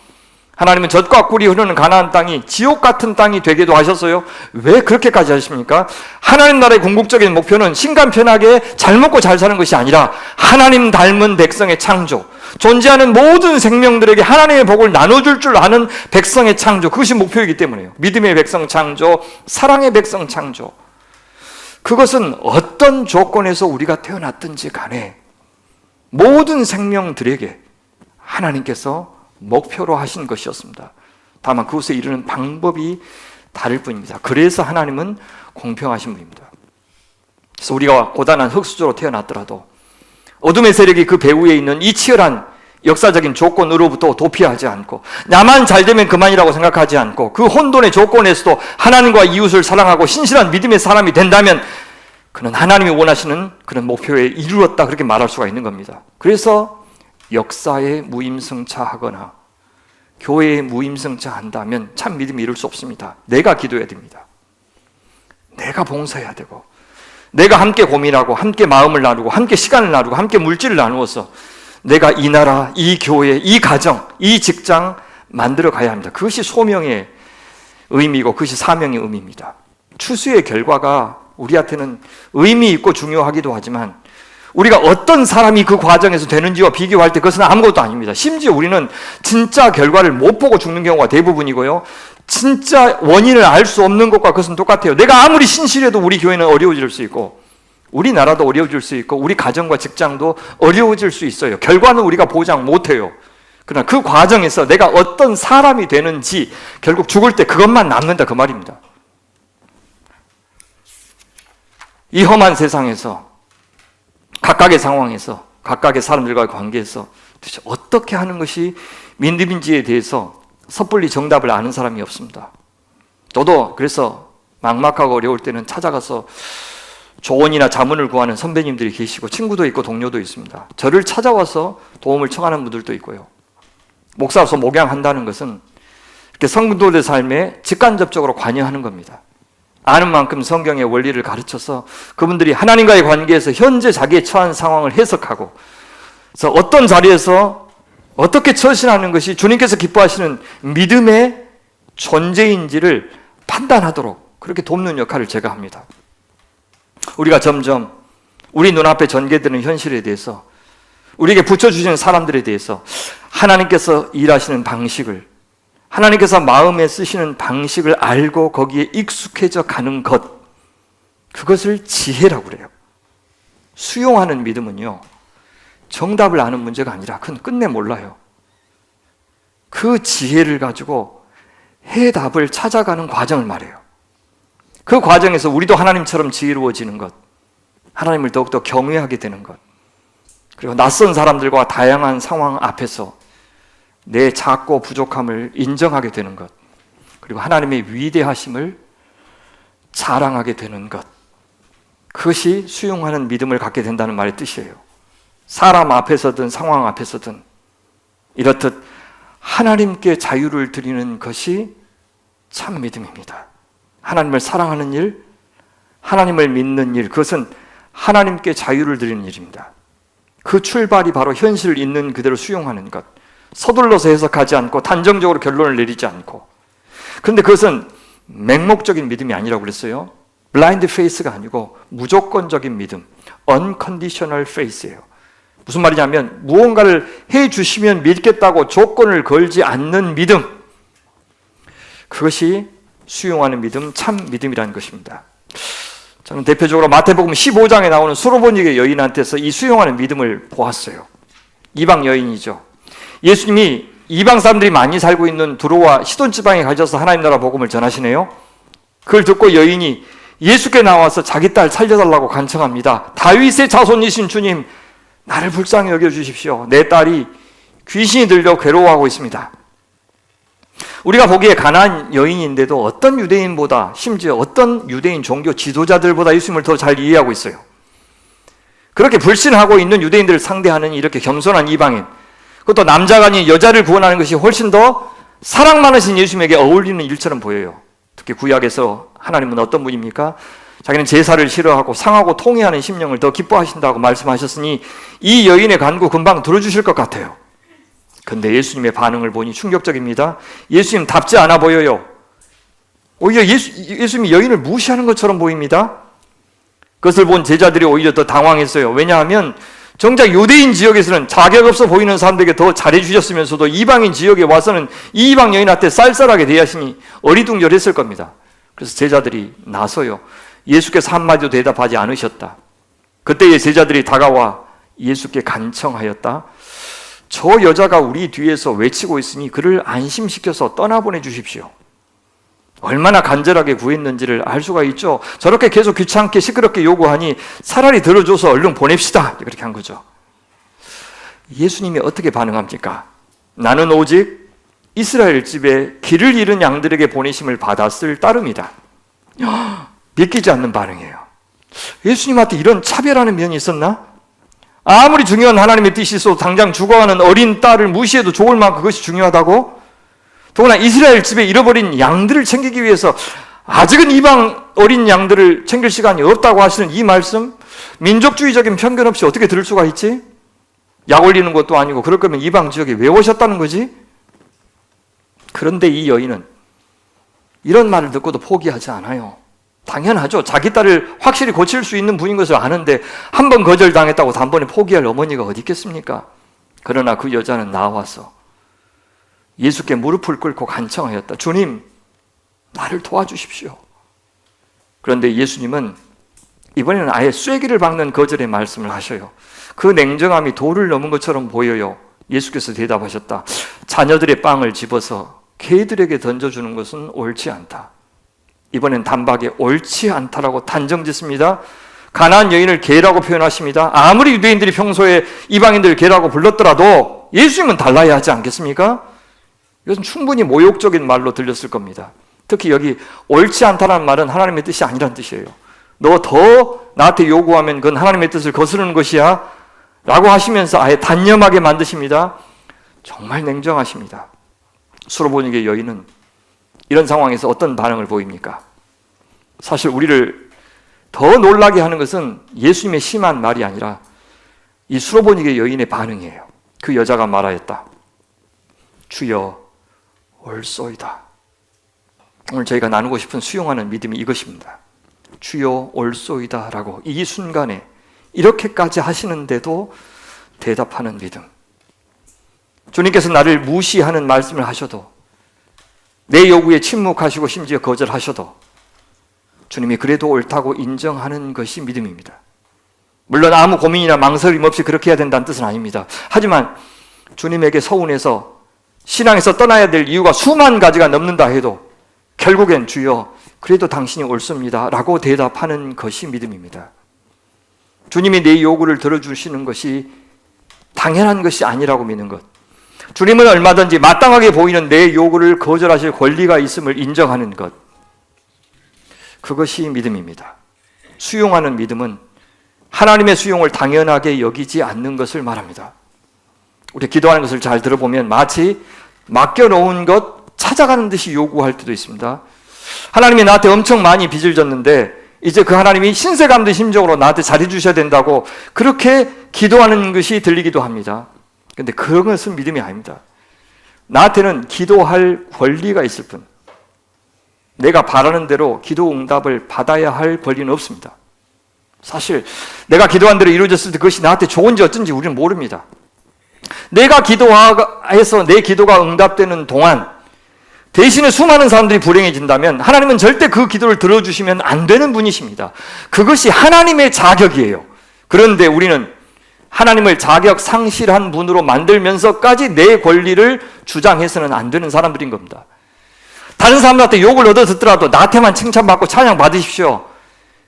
하나님은 젖과 꿀이 흐르는 가나안 땅이 지옥 같은 땅이 되게도 하셨어요. 왜 그렇게까지 하십니까? 하나님 나라의 궁극적인 목표는 신간편하게 잘 먹고 잘 사는 것이 아니라 하나님 닮은 백성의 창조, 존재하는 모든 생명들에게 하나님의 복을 나눠줄 줄 아는 백성의 창조, 그것이 목표이기 때문에요. 믿음의 백성 창조, 사랑의 백성 창조. 그것은 어떤 조건에서 우리가 태어났든지 간에 모든 생명들에게 하나님께서 목표로 하신 것이었습니다. 다만 그곳에 이르는 방법이 다를 뿐입니다. 그래서 하나님은 공평하신 분입니다. 그래서 우리가 고단한 흙수저로 태어났더라도 어둠의 세력이 그 배후에 있는 이 치열한 역사적인 조건으로부터 도피하지 않고 나만 잘 되면 그만이라고 생각하지 않고 그 혼돈의 조건에서도 하나님과 이웃을 사랑하고 신실한 믿음의 사람이 된다면 그는 하나님이 원하시는 그런 목표에 이르렀다 그렇게 말할 수가 있는 겁니다. 그래서 역사에 무임승차하거나 교회에 무임승차한다면 참 믿음이 이룰 수 없습니다. 내가 기도해야 됩니다. 내가 봉사해야 되고 내가 함께 고민하고 함께 마음을 나누고 함께 시간을 나누고 함께 물질을 나누어서 내가 이 나라, 이 교회, 이 가정, 이 직장 만들어 가야 합니다. 그것이 소명의 의미고 그것이 사명의 의미입니다. 추수의 결과가 우리한테는 의미 있고 중요하기도 하지만 우리가 어떤 사람이 그 과정에서 되는지와 비교할 때 그것은 아무것도 아닙니다. 심지어 우리는 진짜 결과를 못 보고 죽는 경우가 대부분이고요. 진짜 원인을 알 수 없는 것과 그것은 똑같아요. 내가 아무리 신실해도 우리 교회는 어려워질 수 있고 우리나라도 어려워질 수 있고 우리 가정과 직장도 어려워질 수 있어요. 결과는 우리가 보장 못해요. 그러나 그 과정에서 내가 어떤 사람이 되는지 결국 죽을 때 그것만 남는다 그 말입니다. 이 험한 세상에서 각각의 상황에서 각각의 사람들과의 관계에서 도대체 어떻게 하는 것이 믿음인지에 대해서 섣불리 정답을 아는 사람이 없습니다. 저도 그래서 막막하고 어려울 때는 찾아가서 조언이나 자문을 구하는 선배님들이 계시고 친구도 있고 동료도 있습니다. 저를 찾아와서 도움을 청하는 분들도 있고요. 목사로서 목양한다는 것은 이렇게 성도들의 삶에 직간접적으로 관여하는 겁니다. 아는 만큼 성경의 원리를 가르쳐서 그분들이 하나님과의 관계에서 현재 자기의 처한 상황을 해석하고 그래서 어떤 자리에서 어떻게 처신하는 것이 주님께서 기뻐하시는 믿음의 존재인지를 판단하도록 그렇게 돕는 역할을 제가 합니다. 우리가 점점 우리 눈앞에 전개되는 현실에 대해서 우리에게 붙여주시는 사람들에 대해서 하나님께서 일하시는 방식을 하나님께서 마음에 쓰시는 방식을 알고 거기에 익숙해져 가는 것, 그것을 지혜라고 그래요. 수용하는 믿음은요, 정답을 아는 문제가 아니라 그건 끝내 몰라요. 그 지혜를 가지고 해답을 찾아가는 과정을 말해요. 그 과정에서 우리도 하나님처럼 지혜로워지는 것, 하나님을 더욱더 경외하게 되는 것, 그리고 낯선 사람들과 다양한 상황 앞에서 내 작고 부족함을 인정하게 되는 것, 그리고 하나님의 위대하심을 자랑하게 되는 것, 그것이 수용하는 믿음을 갖게 된다는 말의 뜻이에요. 사람 앞에서든 상황 앞에서든 이렇듯 하나님께 자유를 드리는 것이 참 믿음입니다. 하나님을 사랑하는 일, 하나님을 믿는 일, 그것은 하나님께 자유를 드리는 일입니다. 그 출발이 바로 현실을 있는 그대로 수용하는 것, 서둘러서 해석하지 않고 단정적으로 결론을 내리지 않고. 그런데 그것은 맹목적인 믿음이 아니라고 그랬어요. 블라인드 페이스가 아니고 무조건적인 믿음, unconditional faith예요. 무슨 말이냐면 무언가를 해주시면 믿겠다고 조건을 걸지 않는 믿음, 그것이 수용하는 믿음, 참 믿음이라는 것입니다. 저는 대표적으로 마태복음 15장에 나오는 수로보니게 여인한테서 이 수용하는 믿음을 보았어요. 이방 여인이죠. 예수님이 이방 사람들이 많이 살고 있는 두로와 시돈 지방에 가셔서 하나님 나라 복음을 전하시네요. 그걸 듣고 여인이 예수께 나와서 자기 딸 살려달라고 간청합니다. 다윗의 자손이신 주님, 나를 불쌍히 여겨주십시오. 내 딸이 귀신이 들려 괴로워하고 있습니다. 우리가 보기에 가난한 여인인데도 어떤 유대인보다, 심지어 어떤 유대인 종교 지도자들보다 예수님을 더 잘 이해하고 있어요. 그렇게 불신하고 있는 유대인들을 상대하는 이렇게 겸손한 이방인, 그것도 남자가 아닌 여자를 구원하는 것이 훨씬 더 사랑 많으신 예수님에게 어울리는 일처럼 보여요. 특히 구약에서 하나님은 어떤 분입니까? 자기는 제사를 싫어하고 상하고 통회하는 심령을 더 기뻐하신다고 말씀하셨으니 이 여인의 간구 금방 들어주실 것 같아요. 근데 예수님의 반응을 보니 충격적입니다. 예수님 답지 않아 보여요. 오히려 예수님이 여인을 무시하는 것처럼 보입니다. 그것을 본 제자들이 오히려 더 당황했어요. 왜냐하면 정작 유대인 지역에서는 자격 없어 보이는 사람들에게 더 잘해주셨으면서도 이방인 지역에 와서는 이 이방 여인한테 쌀쌀하게 대하시니 어리둥절했을 겁니다. 그래서 제자들이 나서요. 예수께서 한마디도 대답하지 않으셨다. 그때의 제자들이 다가와 예수께 간청하였다. 저 여자가 우리 뒤에서 외치고 있으니 그를 안심시켜서 떠나보내 주십시오. 얼마나 간절하게 구했는지를 알 수가 있죠. 저렇게 계속 귀찮게 시끄럽게 요구하니 차라리 들어줘서 얼른 보냅시다. 그렇게 한 거죠. 예수님이 어떻게 반응합니까? 나는 오직 이스라엘 집에 길을 잃은 양들에게 보내심을 받았을 따름이다. 믿기지 않는 반응이에요. 예수님한테 이런 차별하는 면이 있었나? 아무리 중요한 하나님의 뜻이 있어도 당장 죽어가는 어린 딸을 무시해도 좋을 만큼 그것이 중요하다고? 더구나 이스라엘 집에 잃어버린 양들을 챙기기 위해서 아직은 이방 어린 양들을 챙길 시간이 없다고 하시는 이 말씀, 민족주의적인 편견 없이 어떻게 들을 수가 있지? 약 올리는 것도 아니고 그럴 거면 이방 지역에 왜 오셨다는 거지? 그런데 이 여인은 이런 말을 듣고도 포기하지 않아요. 당연하죠. 자기 딸을 확실히 고칠 수 있는 분인 것을 아는데 한 번 거절당했다고 단번에 포기할 어머니가 어디 있겠습니까? 그러나 그 여자는 나와서 예수께 무릎을 꿇고 간청하였다. 주님, 나를 도와주십시오. 그런데 예수님은 이번에는 아예 쐐기를 박는 거절의 말씀을 하셔요. 그 냉정함이 도를 넘은 것처럼 보여요. 예수께서 대답하셨다. 자녀들의 빵을 집어서 개들에게 던져주는 것은 옳지 않다. 이번엔 단박에 옳지 않다라고 단정짓습니다. 가난한 여인을 개라고 표현하십니다. 아무리 유대인들이 평소에 이방인들을 개라고 불렀더라도 예수님은 달라야 하지 않겠습니까? 이것은 충분히 모욕적인 말로 들렸을 겁니다. 특히 여기 옳지 않다는 말은 하나님의 뜻이 아니란 뜻이에요. 너 더 나한테 요구하면 그건 하나님의 뜻을 거스르는 것이야 라고 하시면서 아예 단념하게 만드십니다. 정말 냉정하십니다. 수로보니게 여인은 이런 상황에서 어떤 반응을 보입니까? 사실 우리를 더 놀라게 하는 것은 예수님의 심한 말이 아니라 이 수로보니게 여인의 반응이에요. 그 여자가 말하였다. 주여 올소이다. 오늘 저희가 나누고 싶은 수용하는 믿음이 이것입니다. 주여 올소이다 라고 이 순간에 이렇게까지 하시는데도 대답하는 믿음. 주님께서 나를 무시하는 말씀을 하셔도, 내 요구에 침묵하시고 심지어 거절하셔도 주님이 그래도 옳다고 인정하는 것이 믿음입니다. 물론 아무 고민이나 망설임 없이 그렇게 해야 된다는 뜻은 아닙니다. 하지만 주님에게 서운해서 신앙에서 떠나야 될 이유가 수만 가지가 넘는다 해도 결국엔 주여 그래도 당신이 옳습니다 라고 대답하는 것이 믿음입니다. 주님이 내 요구를 들어주시는 것이 당연한 것이 아니라고 믿는 것, 주님은 얼마든지 마땅하게 보이는 내 요구를 거절하실 권리가 있음을 인정하는 것, 그것이 믿음입니다. 수용하는 믿음은 하나님의 수용을 당연하게 여기지 않는 것을 말합니다. 우리 기도하는 것을 잘 들어보면 마치 맡겨놓은 것 찾아가는 듯이 요구할 때도 있습니다. 하나님이 나한테 엄청 많이 빚을 졌는데 이제 그 하나님이 신세 감는 심정으로 나한테 잘해주셔야 된다고 그렇게 기도하는 것이 들리기도 합니다. 그런데 그런 것은 믿음이 아닙니다. 나한테는 기도할 권리가 있을 뿐, 내가 바라는 대로 기도 응답을 받아야 할 권리는 없습니다. 사실 내가 기도한 대로 이루어졌을 때 그것이 나한테 좋은지 어쩐지 우리는 모릅니다. 내가 기도해서 내 기도가 응답되는 동안 대신에 수많은 사람들이 불행해진다면 하나님은 절대 그 기도를 들어주시면 안 되는 분이십니다. 그것이 하나님의 자격이에요. 그런데 우리는 하나님을 자격 상실한 분으로 만들면서까지 내 권리를 주장해서는 안 되는 사람들인 겁니다. 다른 사람들한테 욕을 얻어 듣더라도 나한테만 칭찬받고 찬양 받으십시오.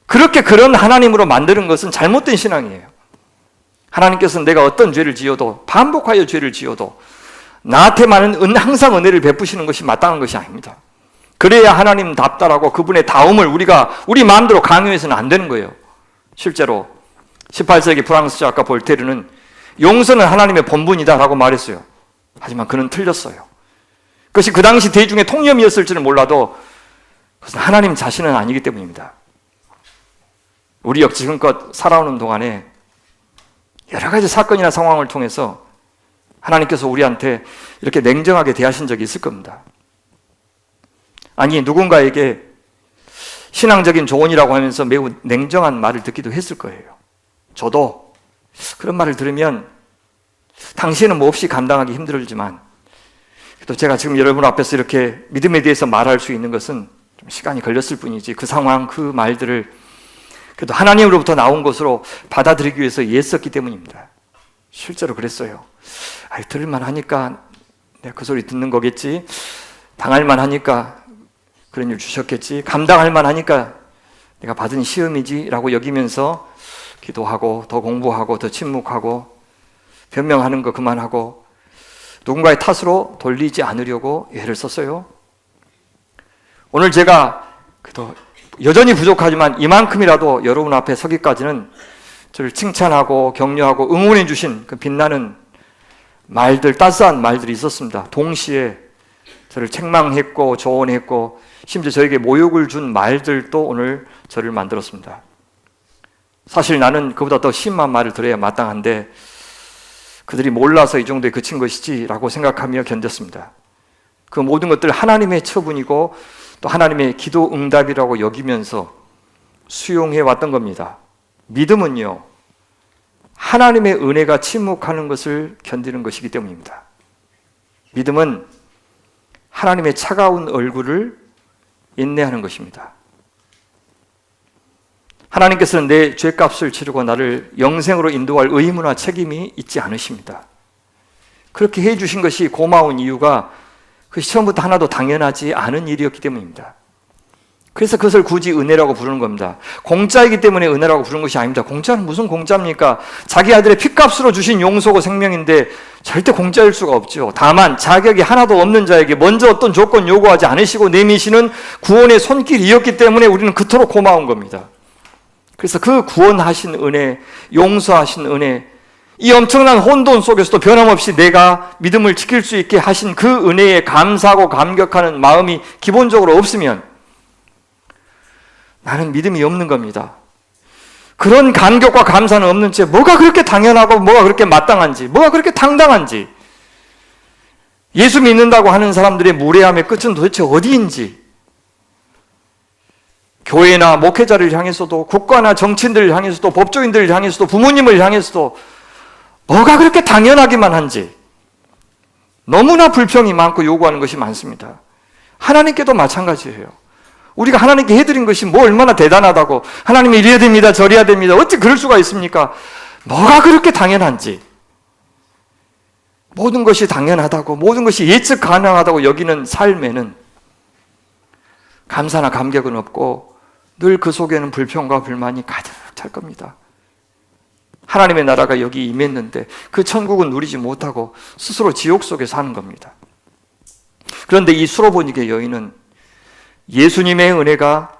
그렇게 그런 하나님으로 만드는 것은 잘못된 신앙이에요. 하나님께서는 내가 어떤 죄를 지어도, 반복하여 죄를 지어도 나한테만은 항상 은혜를 베푸시는 것이 마땅한 것이 아닙니다. 그래야 하나님답다라고 그분의 다움을 우리가 우리 마음대로 강요해서는 안 되는 거예요. 실제로 18세기 프랑스 작가 볼테르는 용서는 하나님의 본분이다라고 말했어요. 하지만 그는 틀렸어요. 그것이 그 당시 대중의 통념이었을지는 몰라도 그것은 하나님 자신은 아니기 때문입니다. 우리 지금껏 살아오는 동안에 여러 가지 사건이나 상황을 통해서 하나님께서 우리한테 이렇게 냉정하게 대하신 적이 있을 겁니다. 아니, 누군가에게 신앙적인 조언이라고 하면서 매우 냉정한 말을 듣기도 했을 거예요. 저도 그런 말을 들으면 당시에는 몹시 감당하기 힘들지만 또 제가 지금 여러분 앞에서 이렇게 믿음에 대해서 말할 수 있는 것은 좀 시간이 걸렸을 뿐이지 그 상황, 그 말들을 그래도 하나님으로부터 나온 것으로 받아들이기 위해서 애썼기 때문입니다. 실제로 그랬어요. 들을만 하니까 내가 그 소리 듣는 거겠지. 당할만 하니까 그런 일 주셨겠지. 감당할만 하니까 내가 받은 시험이지 라고 여기면서 기도하고 더 공부하고 더 침묵하고 변명하는 거 그만하고 누군가의 탓으로 돌리지 않으려고 애를 썼어요. 오늘 제가 여전히 부족하지만 이만큼이라도 여러분 앞에 서기까지는 저를 칭찬하고 격려하고 응원해 주신 그 빛나는 말들, 따스한 말들이 있었습니다. 동시에 저를 책망했고 조언했고 심지어 저에게 모욕을 준 말들도 오늘 저를 만들었습니다. 사실 나는 그보다 더 심한 말을 들어야 마땅한데 그들이 몰라서 이 정도에 그친 것이지 라고 생각하며 견뎠습니다. 그 모든 것들 하나님의 처분이고 또 하나님의 기도 응답이라고 여기면서 수용해 왔던 겁니다. 믿음은요, 하나님의 은혜가 침묵하는 것을 견디는 것이기 때문입니다. 믿음은 하나님의 차가운 얼굴을 인내하는 것입니다. 하나님께서는 내 죄값을 치르고 나를 영생으로 인도할 의무나 책임이 있지 않으십니다. 그렇게 해주신 것이 고마운 이유가 그것이 처음부터 하나도 당연하지 않은 일이었기 때문입니다. 그래서 그것을 굳이 은혜라고 부르는 겁니다. 공짜이기 때문에 은혜라고 부르는 것이 아닙니다. 공짜는 무슨 공짜입니까? 자기 아들의 피값으로 주신 용서고 생명인데 절대 공짜일 수가 없죠. 다만 자격이 하나도 없는 자에게 먼저 어떤 조건 요구하지 않으시고 내미시는 구원의 손길이었기 때문에 우리는 그토록 고마운 겁니다. 그래서 그 구원하신 은혜, 용서하신 은혜, 이 엄청난 혼돈 속에서도 변함없이 내가 믿음을 지킬 수 있게 하신 그 은혜에 감사하고 감격하는 마음이 기본적으로 없으면 나는 믿음이 없는 겁니다. 그런 감격과 감사는 없는 채 뭐가 그렇게 당연하고 뭐가 그렇게 마땅한지, 뭐가 그렇게 당당한지, 예수 믿는다고 하는 사람들의 무례함의 끝은 도대체 어디인지, 교회나 목회자를 향해서도 국가나 정치인들을 향해서도 법조인들을 향해서도 부모님을 향해서도 뭐가 그렇게 당연하기만 한지 너무나 불평이 많고 요구하는 것이 많습니다. 하나님께도 마찬가지예요. 우리가 하나님께 해드린 것이 뭐 얼마나 대단하다고, 하나님이 이래야 됩니다 저래야 됩니다, 어찌 그럴 수가 있습니까? 뭐가 그렇게 당연한지, 모든 것이 당연하다고 모든 것이 예측 가능하다고 여기는 삶에는 감사나 감격은 없고 늘 그 속에는 불평과 불만이 가득 찰 겁니다. 하나님의 나라가 여기 임했는데 그 천국은 누리지 못하고 스스로 지옥 속에 사는 겁니다. 그런데 이 수로보니게 여인은 예수님의 은혜가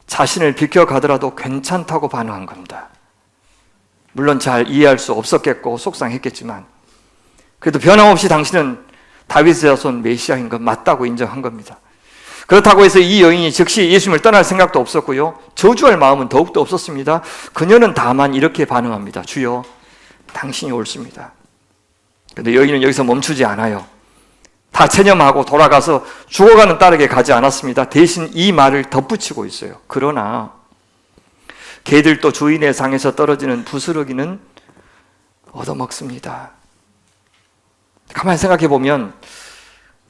자신을 비켜가더라도 괜찮다고 반응한 겁니다. 물론 잘 이해할 수 없었겠고 속상했겠지만 그래도 변함없이 당신은 다윗의 자손 메시아인 것 맞다고 인정한 겁니다. 그렇다고 해서 이 여인이 즉시 예수님을 떠날 생각도 없었고요, 저주할 마음은 더욱더 없었습니다. 그녀는 다만 이렇게 반응합니다. 주여, 당신이 옳습니다. 그런데 여인은 여기서 멈추지 않아요. 다 체념하고 돌아가서 죽어가는 딸에게 가지 않았습니다. 대신 이 말을 덧붙이고 있어요. 그러나 개들도 주인의 상에서 떨어지는 부스러기는 얻어먹습니다. 가만히 생각해 보면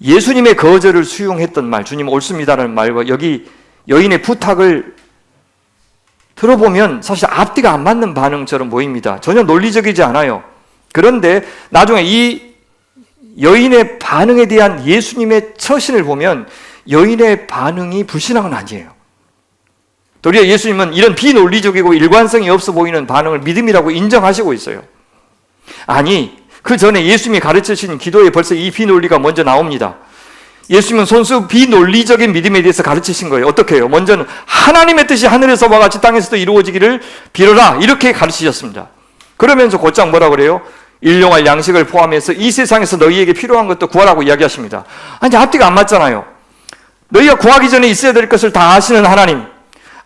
예수님의 거절을 수용했던 말, 주님 옳습니다라는 말과 여기 여인의 부탁을 들어보면 사실 앞뒤가 안 맞는 반응처럼 보입니다. 전혀 논리적이지 않아요. 그런데 나중에 이 여인의 반응에 대한 예수님의 처신을 보면 여인의 반응이 불신한 건 아니에요. 도리어 예수님은 이런 비논리적이고 일관성이 없어 보이는 반응을 믿음이라고 인정하시고 있어요. 아니, 그 전에 예수님이 가르치신 기도에 벌써 이 비논리가 먼저 나옵니다. 예수님은 손수 비논리적인 믿음에 대해서 가르치신 거예요. 어떻게 해요? 먼저는 하나님의 뜻이 하늘에서와 같이 땅에서도 이루어지기를 빌어라, 이렇게 가르치셨습니다. 그러면서 곧장 뭐라 그래요? 일용할 양식을 포함해서 이 세상에서 너희에게 필요한 것도 구하라고 이야기하십니다. 아니, 앞뒤가 안 맞잖아요. 너희가 구하기 전에 있어야 될 것을 다 아시는 하나님,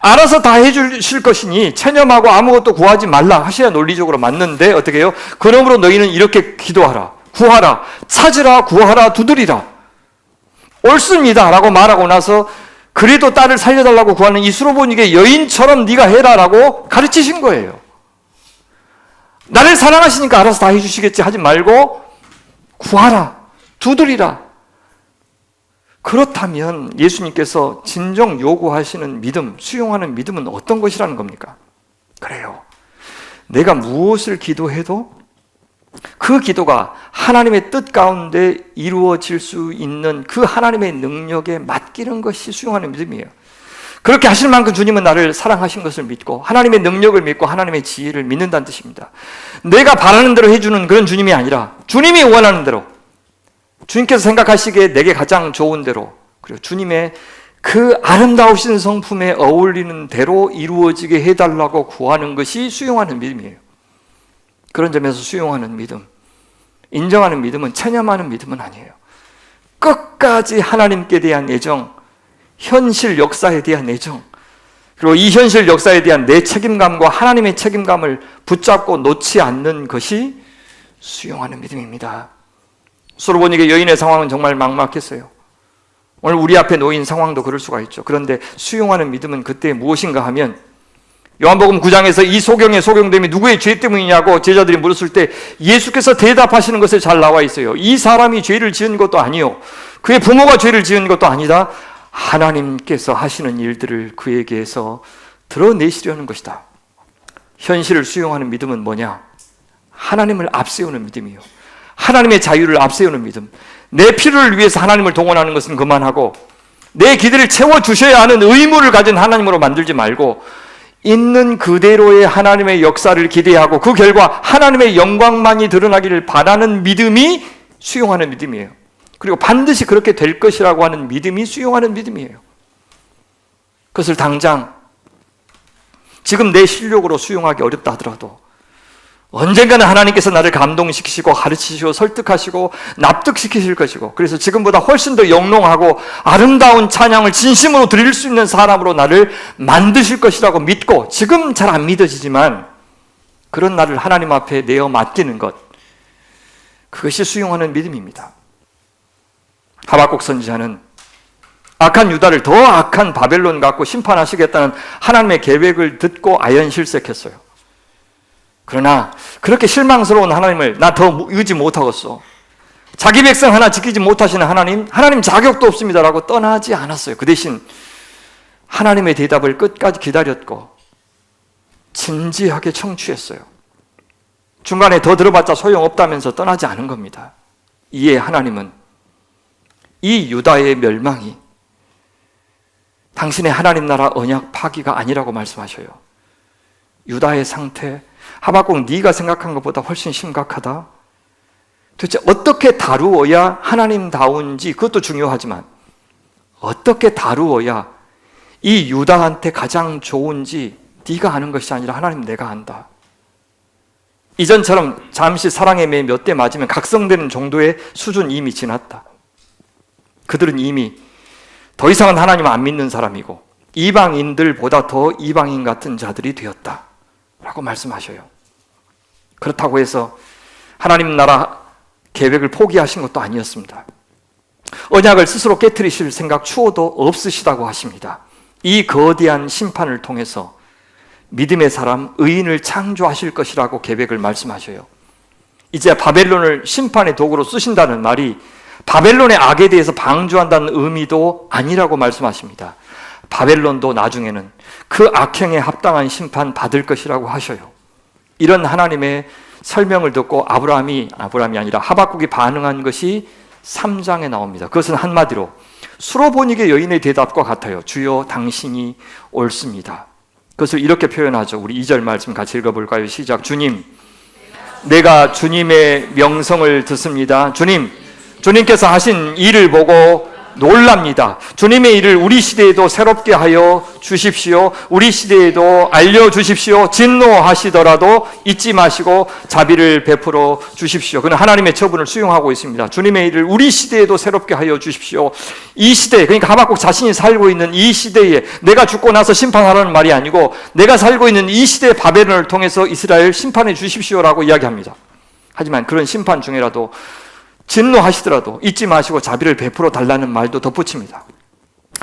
알아서 다 해주실 것이니 체념하고 아무것도 구하지 말라 하셔야 논리적으로 맞는데 어떻게 해요? 그러므로 너희는 이렇게 기도하라, 구하라, 찾으라, 구하라, 두드리라. 옳습니다 라고 말하고 나서 그래도 딸을 살려달라고 구하는 이 수로보니게 여인처럼 네가 해라 라고 가르치신 거예요. 나를 사랑하시니까 알아서 다 해주시겠지 하지 말고 구하라, 두드리라. 그렇다면 예수님께서 진정 요구하시는 믿음, 수용하는 믿음은 어떤 것이라는 겁니까? 그래요. 내가 무엇을 기도해도 그 기도가 하나님의 뜻 가운데 이루어질 수 있는 그 하나님의 능력에 맡기는 것이 수용하는 믿음이에요. 그렇게 하실 만큼 주님은 나를 사랑하신 것을 믿고 하나님의 능력을 믿고 하나님의 지혜를 믿는다는 뜻입니다. 내가 바라는 대로 해주는 그런 주님이 아니라 주님이 원하는 대로, 주님께서 생각하시기에 내게 가장 좋은 대로, 그리고 주님의 그 아름다우신 성품에 어울리는 대로 이루어지게 해달라고 구하는 것이 수용하는 믿음이에요. 그런 점에서 수용하는 믿음, 인정하는 믿음은 체념하는 믿음은 아니에요. 끝까지 하나님께 대한 애정, 현실 역사에 대한 애정, 그리고 이 현실 역사에 대한 내 책임감과 하나님의 책임감을 붙잡고 놓지 않는 것이 수용하는 믿음입니다. 수로보니게 여인의 상황은 정말 막막했어요. 오늘 우리 앞에 놓인 상황도 그럴 수가 있죠. 그런데 수용하는 믿음은 그때 무엇인가 하면 요한복음 9장에서 이 소경의 소경됨이 누구의 죄 때문이냐고 제자들이 물었을 때 예수께서 대답하시는 것에 잘 나와 있어요. 이 사람이 죄를 지은 것도 아니요, 그의 부모가 죄를 지은 것도 아니다. 하나님께서 하시는 일들을 그에게서 드러내시려는 것이다. 현실을 수용하는 믿음은 뭐냐? 하나님을 앞세우는 믿음이요, 하나님의 자유를 앞세우는 믿음. 내 필요를 위해서 하나님을 동원하는 것은 그만하고 내 기대를 채워주셔야 하는 의무를 가진 하나님으로 만들지 말고 있는 그대로의 하나님의 역사를 기대하고 그 결과 하나님의 영광만이 드러나기를 바라는 믿음이 수용하는 믿음이에요. 그리고 반드시 그렇게 될 것이라고 하는 믿음이 수용하는 믿음이에요. 그것을 당장 지금 내 실력으로 수용하기 어렵다 하더라도 언젠가는 하나님께서 나를 감동시키시고 가르치시고 설득하시고 납득시키실 것이고, 그래서 지금보다 훨씬 더 영롱하고 아름다운 찬양을 진심으로 드릴 수 있는 사람으로 나를 만드실 것이라고 믿고, 지금 잘 안 믿어지지만 그런 나를 하나님 앞에 내어 맡기는 것, 그것이 수용하는 믿음입니다. 하박국 선지자는 악한 유다를 더 악한 바벨론 갖고 심판하시겠다는 하나님의 계획을 듣고 아연실색했어요. 그러나 그렇게 실망스러운 하나님을 나 더 의지 못하겠어, 자기 백성 하나 지키지 못하시는 하나님 자격도 없습니다라고 떠나지 않았어요. 그 대신 하나님의 대답을 끝까지 기다렸고 진지하게 청취했어요. 중간에 더 들어봤자 소용없다면서 떠나지 않은 겁니다. 이에 하나님은 이 유다의 멸망이 당신의 하나님 나라 언약 파기가 아니라고 말씀하셔요. 유다의 상태, 하박국 네가 생각한 것보다 훨씬 심각하다. 도대체 어떻게 다루어야 하나님다운지 그것도 중요하지만 어떻게 다루어야 이 유다한테 가장 좋은지 네가 아는 것이 아니라 하나님 내가 안다. 이전처럼 잠시 사랑의 매 몇 대 맞으면 각성되는 정도의 수준 이미 지났다. 그들은 이미 더 이상은 하나님 안 믿는 사람이고 이방인들보다 더 이방인 같은 자들이 되었다 라고 말씀하셔요. 그렇다고 해서 하나님 나라 계획을 포기하신 것도 아니었습니다. 언약을 스스로 깨트리실 생각 추호도 없으시다고 하십니다. 이 거대한 심판을 통해서 믿음의 사람, 의인을 창조하실 것이라고 계획을 말씀하셔요. 이제 바벨론을 심판의 도구로 쓰신다는 말이 바벨론의 악에 대해서 방주한다는 의미도 아니라고 말씀하십니다. 바벨론도 나중에는 그 악행에 합당한 심판 받을 것이라고 하셔요. 이런 하나님의 설명을 듣고 아브라함이 아니라 하박국이 반응한 것이 3장에 나옵니다. 그것은 한마디로 수로보닉의 여인의 대답과 같아요. 주여 당신이 옳습니다. 그것을 이렇게 표현하죠. 우리 2절 말씀 같이 읽어볼까요? 시작. 주님, 내가 주님의 명성을 듣습니다. 주님께서 하신 일을 보고 놀랍니다. 주님의 일을 우리 시대에도 새롭게 하여 주십시오. 우리 시대에도 알려주십시오. 진노하시더라도 잊지 마시고 자비를 베풀어 주십시오. 그는 하나님의 처분을 수용하고 있습니다. 주님의 일을 우리 시대에도 새롭게 하여 주십시오. 이 시대, 그러니까 하박국 자신이 살고 있는 이 시대에 내가 죽고 나서 심판하라는 말이 아니고 내가 살고 있는 이 시대의 바벨론을 통해서 이스라엘 심판해 주십시오라고 이야기합니다. 하지만 그런 심판 중에라도 진노하시더라도 잊지 마시고 자비를 베풀어 달라는 말도 덧붙입니다.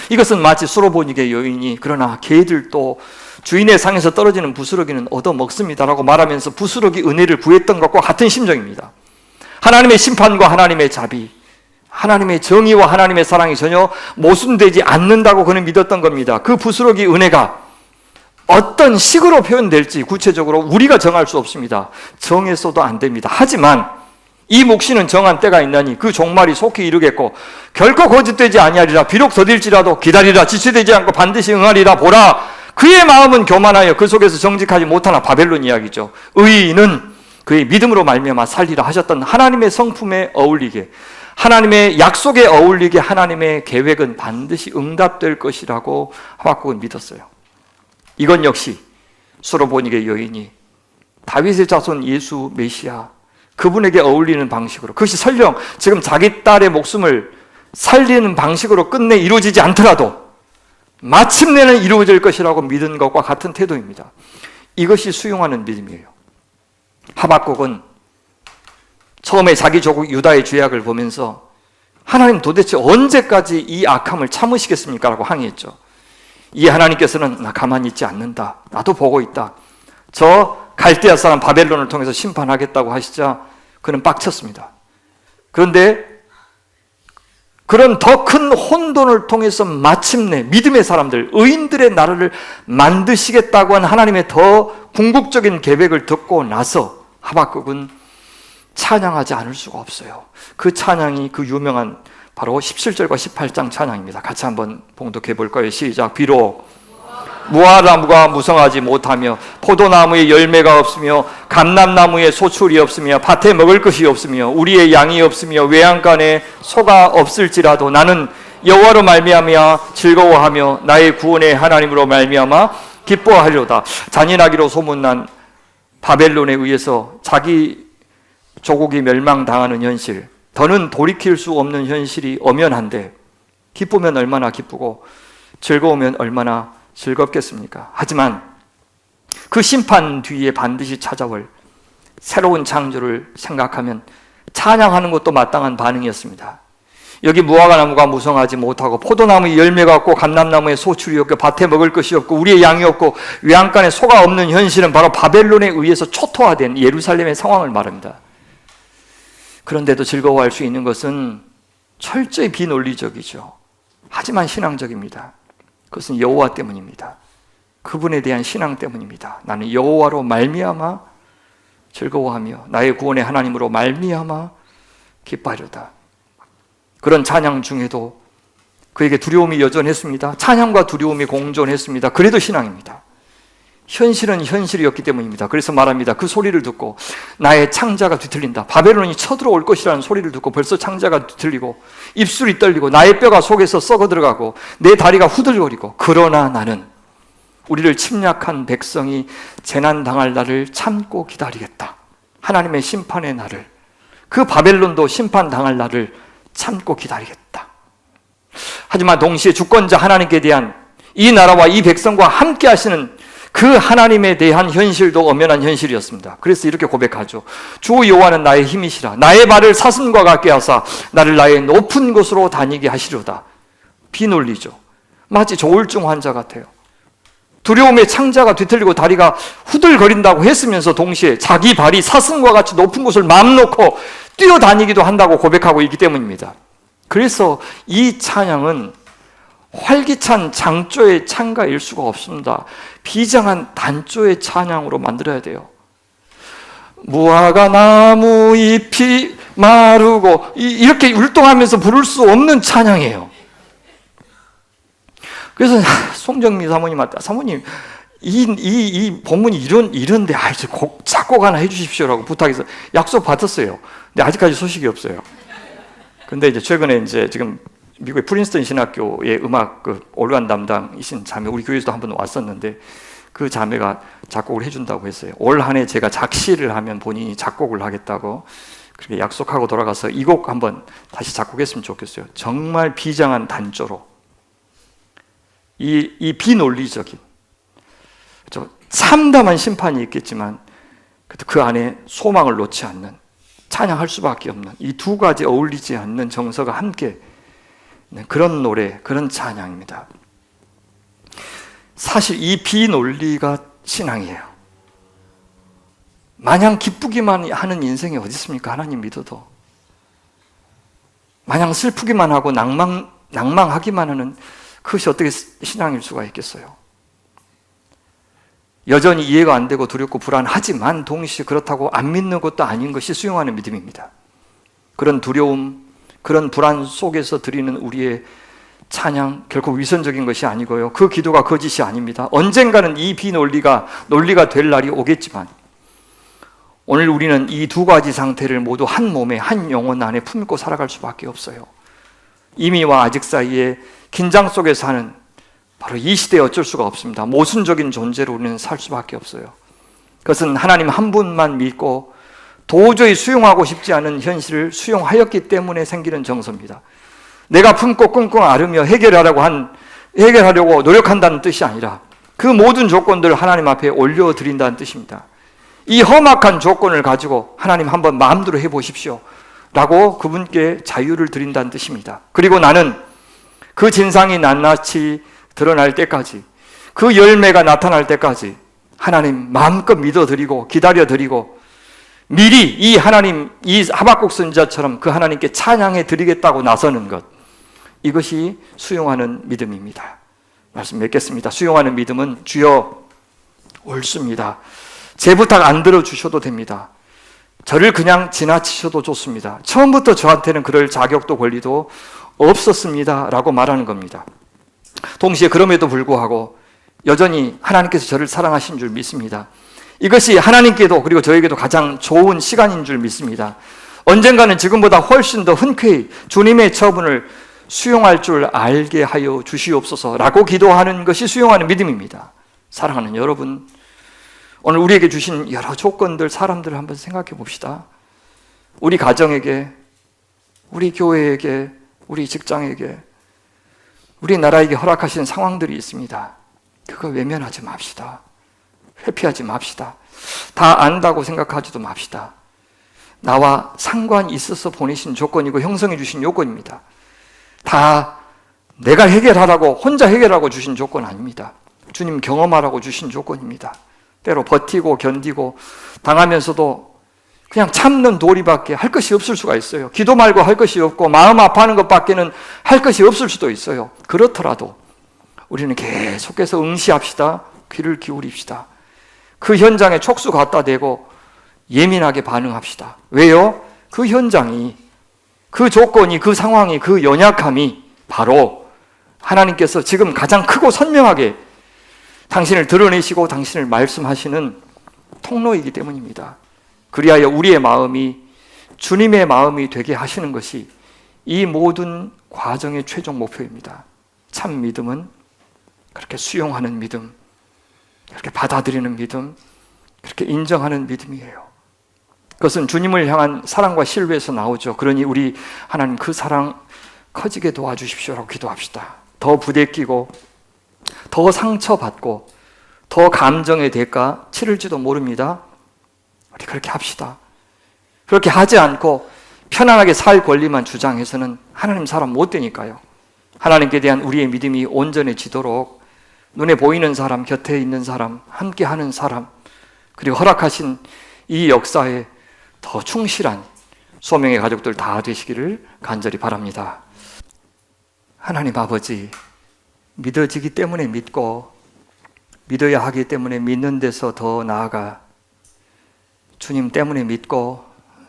이것은 마치 수로보닉의 여인이 그러나 개들도 주인의 상에서 떨어지는 부스러기는 얻어먹습니다라고 말하면서 부스러기 은혜를 구했던 것과 같은 심정입니다. 하나님의 심판과 하나님의 자비, 하나님의 정의와 하나님의 사랑이 전혀 모순되지 않는다고 그는 믿었던 겁니다. 그 부스러기 은혜가 어떤 식으로 표현될지 구체적으로 우리가 정할 수 없습니다. 정해서도 안 됩니다. 하지만 이 묵시는 정한 때가 있나니 그 종말이 속히 이르겠고 결코 거짓되지 아니하리라. 비록 더딜지라도 기다리라. 지체되지 않고 반드시 응하리라. 보라, 그의 마음은 교만하여 그 속에서 정직하지 못하나. 바벨론 이야기죠. 의인은 그의 믿음으로 말미암아 살리라 하셨던 하나님의 성품에 어울리게, 하나님의 약속에 어울리게 하나님의 계획은 반드시 응답될 것이라고 하박국은 믿었어요. 이건 역시 수로보닉의 여인이 다윗의 자손 예수 메시아 그분에게 어울리는 방식으로, 그것이 설령 지금 자기 딸의 목숨을 살리는 방식으로 끝내 이루어지지 않더라도 마침내는 이루어질 것이라고 믿은 것과 같은 태도입니다. 이것이 수용하는 믿음이에요. 하박국은 처음에 자기 조국 유다의 죄악을 보면서 하나님 도대체 언제까지 이 악함을 참으시겠습니까? 라고 항의했죠. 이 하나님께서는 나 가만히 있지 않는다. 나도 보고 있다. 저 갈대아 사람 바벨론을 통해서 심판하겠다고 하시자 그는 빡쳤습니다. 그런데 그런 더 큰 혼돈을 통해서 마침내 믿음의 사람들, 의인들의 나라를 만드시겠다고 한 하나님의 더 궁극적인 계획을 듣고 나서 하박국은 찬양하지 않을 수가 없어요. 그 찬양이 그 유명한 바로 17절과 18장 찬양입니다. 같이 한번 봉독해 볼까요? 시작. 비록 무화나무가 무성하지 못하며 포도나무에 열매가 없으며 감람나무에 소출이 없으며 밭에 먹을 것이 없으며 우리의 양이 없으며 외양간에 소가 없을지라도 나는 여호와로 말미암아 즐거워하며 나의 구원의 하나님으로 말미암아 기뻐하리로다. 잔인하기로 소문난 바벨론에 의해서 자기 조국이 멸망당하는 현실, 더는 돌이킬 수 없는 현실이 엄연한데 기쁘면 얼마나 기쁘고 즐거우면 얼마나 즐겁겠습니까? 하지만 그 심판 뒤에 반드시 찾아올 새로운 창조를 생각하면 찬양하는 것도 마땅한 반응이었습니다. 여기 무화과나무가 무성하지 못하고 포도나무에 열매가 없고 감람나무에 소출이 없고 밭에 먹을 것이 없고 우리의 양이 없고 외양간에 소가 없는 현실은 바로 바벨론에 의해서 초토화된 예루살렘의 상황을 말합니다. 그런데도 즐거워할 수 있는 것은 철저히 비논리적이죠. 하지만 신앙적입니다. 그것은 여호와 때문입니다. 그분에 대한 신앙 때문입니다. 나는 여호와로 말미암아 즐거워하며 나의 구원의 하나님으로 말미암아 기뻐하려다. 그런 찬양 중에도 그에게 두려움이 여전했습니다. 찬양과 두려움이 공존했습니다. 그래도 신앙입니다. 현실은 현실이었기 때문입니다. 그래서 말합니다. 그 소리를 듣고 나의 창자가 뒤틀린다. 바벨론이 쳐들어올 것이라는 소리를 듣고 벌써 창자가 뒤틀리고 입술이 떨리고 나의 뼈가 속에서 썩어 들어가고 내 다리가 후들거리고, 그러나 나는 우리를 침략한 백성이 재난당할 날을 참고 기다리겠다. 하나님의 심판의 날을, 그 바벨론도 심판당할 날을 참고 기다리겠다. 하지만 동시에 주권자 하나님께 대한 이 나라와 이 백성과 함께 하시는 그 하나님에 대한 현실도 엄연한 현실이었습니다. 그래서 이렇게 고백하죠. 주 여호와는 나의 힘이시라. 나의 발을 사슴과 같게 하사 나를 나의 높은 곳으로 다니게 하시려다. 비논리죠. 마치 조울증 환자 같아요. 두려움의 창자가 뒤틀리고 다리가 후들거린다고 했으면서 동시에 자기 발이 사슴과 같이 높은 곳을 마음 놓고 뛰어다니기도 한다고 고백하고 있기 때문입니다. 그래서 이 찬양은 활기찬 장조의 찬가일 수가 없습니다. 비장한 단조의 찬양으로 만들어야 돼요. 무화과 나무 잎이 마르고 이렇게 율동하면서 부를 수 없는 찬양이에요. 그래서 송정미 사모님한테 사모님 이 본문이 이런데 곡 작곡 하나 해주십시오라고 부탁해서 약속 받았어요. 근데 아직까지 소식이 없어요. 근데 이제 최근에 지금 미국의 프린스턴 신학교의 음악 오르간 담당이신 자매 우리 교회에서도 한번 왔었는데 그 자매가 작곡을 해준다고 했어요. 올 한 해 제가 작시를 하면 본인이 작곡을 하겠다고 그렇게 약속하고 돌아가서 이 곡 한번 다시 작곡했으면 좋겠어요. 정말 비장한 단조로 이 비논리적인 참담한 심판이 있겠지만 그 안에 소망을 놓지 않는 찬양할 수밖에 없는 이 두 가지 어울리지 않는 정서가 함께 그런 노래, 그런 찬양입니다. 사실 이 비논리가 신앙이에요. 마냥 기쁘기만 하는 인생이 어디 있습니까? 하나님 믿어도. 마냥 슬프기만 하고 낭망하기만 하는 그것이 어떻게 신앙일 수가 있겠어요? 여전히 이해가 안 되고 두렵고 불안하지만 동시에 그렇다고 안 믿는 것도 아닌 것이 수용하는 믿음입니다. 그런 두려움, 그런 불안 속에서 드리는 우리의 찬양 결코 위선적인 것이 아니고요. 그 기도가 거짓이 아닙니다. 언젠가는 이 비논리가 될 날이 오겠지만 오늘 우리는 이 두 가지 상태를 모두 한 몸에 한 영혼 안에 품고 살아갈 수밖에 없어요. 이미와 아직 사이에 긴장 속에 사는 바로 이 시대에 어쩔 수가 없습니다. 모순적인 존재로 우리는 살 수밖에 없어요. 그것은 하나님 한 분만 믿고 도저히 수용하고 싶지 않은 현실을 수용하였기 때문에 생기는 정서입니다. 내가 품고 끙끙 앓으며 해결하려고 노력한다는 뜻이 아니라 그 모든 조건들을 하나님 앞에 올려드린다는 뜻입니다. 이 험악한 조건을 가지고 하나님 한번 마음대로 해보십시오 라고 그분께 자유를 드린다는 뜻입니다. 그리고 나는 그 진상이 낱낱이 드러날 때까지, 그 열매가 나타날 때까지 하나님 마음껏 믿어드리고 기다려드리고 미리 이 하박국 선지자처럼 그 하나님께 찬양해 드리겠다고 나서는 것, 이것이 수용하는 믿음입니다. 말씀 맺겠습니다. 수용하는 믿음은 주여 옳습니다. 제 부탁 안 들어주셔도 됩니다. 저를 그냥 지나치셔도 좋습니다. 처음부터 저한테는 그럴 자격도 권리도 없었습니다 라고 말하는 겁니다. 동시에 그럼에도 불구하고 여전히 하나님께서 저를 사랑하신 줄 믿습니다. 이것이 하나님께도 그리고 저에게도 가장 좋은 시간인 줄 믿습니다. 언젠가는 지금보다 훨씬 더 흔쾌히 주님의 처분을 수용할 줄 알게 하여 주시옵소서라고 기도하는 것이 수용하는 믿음입니다. 사랑하는 여러분, 오늘 우리에게 주신 여러 조건들, 사람들을 한번 생각해 봅시다. 우리 가정에게, 우리 교회에게, 우리 직장에게, 우리 나라에게 허락하신 상황들이 있습니다. 그거 외면하지 맙시다. 회피하지 맙시다. 다 안다고 생각하지도 맙시다. 나와 상관이 있어서 보내신 조건이고 형성해 주신 요건입니다. 다 내가 해결하라고, 혼자 해결하고 주신 조건 아닙니다. 주님 경험하라고 주신 조건입니다. 때로 버티고 견디고 당하면서도 그냥 참는 도리밖에 할 것이 없을 수가 있어요. 기도 말고 할 것이 없고 마음 아파하는 것밖에는 할 것이 없을 수도 있어요. 그렇더라도 우리는 계속해서 응시합시다. 귀를 기울입시다. 그 현장에 촉수 갖다 대고 예민하게 반응합시다. 왜요? 그 현장이, 그 조건이, 그 상황이, 그 연약함이 바로 하나님께서 지금 가장 크고 선명하게 당신을 드러내시고 당신을 말씀하시는 통로이기 때문입니다. 그리하여 우리의 마음이 주님의 마음이 되게 하시는 것이 이 모든 과정의 최종 목표입니다. 참 믿음은 그렇게 수용하는 믿음, 그렇게 받아들이는 믿음, 그렇게 인정하는 믿음이에요. 그것은 주님을 향한 사랑과 신뢰에서 나오죠. 그러니 우리 하나님 그 사랑 커지게 도와주십시오라고 기도합시다. 더 부대끼고 더 상처받고 더 감정의 대가 치를지도 모릅니다. 우리 그렇게 합시다. 그렇게 하지 않고 편안하게 살 권리만 주장해서는 하나님 사람 못 되니까요. 하나님께 대한 우리의 믿음이 온전해지도록 눈에 보이는 사람, 곁에 있는 사람, 함께하는 사람, 그리고 허락하신 이 역사에 더 충실한 소명의 가족들 다 되시기를 간절히 바랍니다. 하나님 아버지, 믿어지기 때문에 믿고, 믿어야 하기 때문에 믿는 데서 더 나아가 주님 때문에 믿고,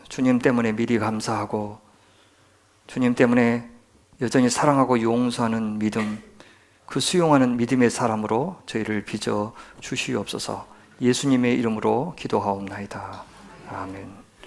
주님 때문에 미리 감사하고, 주님 때문에 여전히 사랑하고 용서하는 믿음, 그 수용하는 믿음의 사람으로 저희를 빚어 주시옵소서. 예수님의 이름으로 기도하옵나이다. 아멘.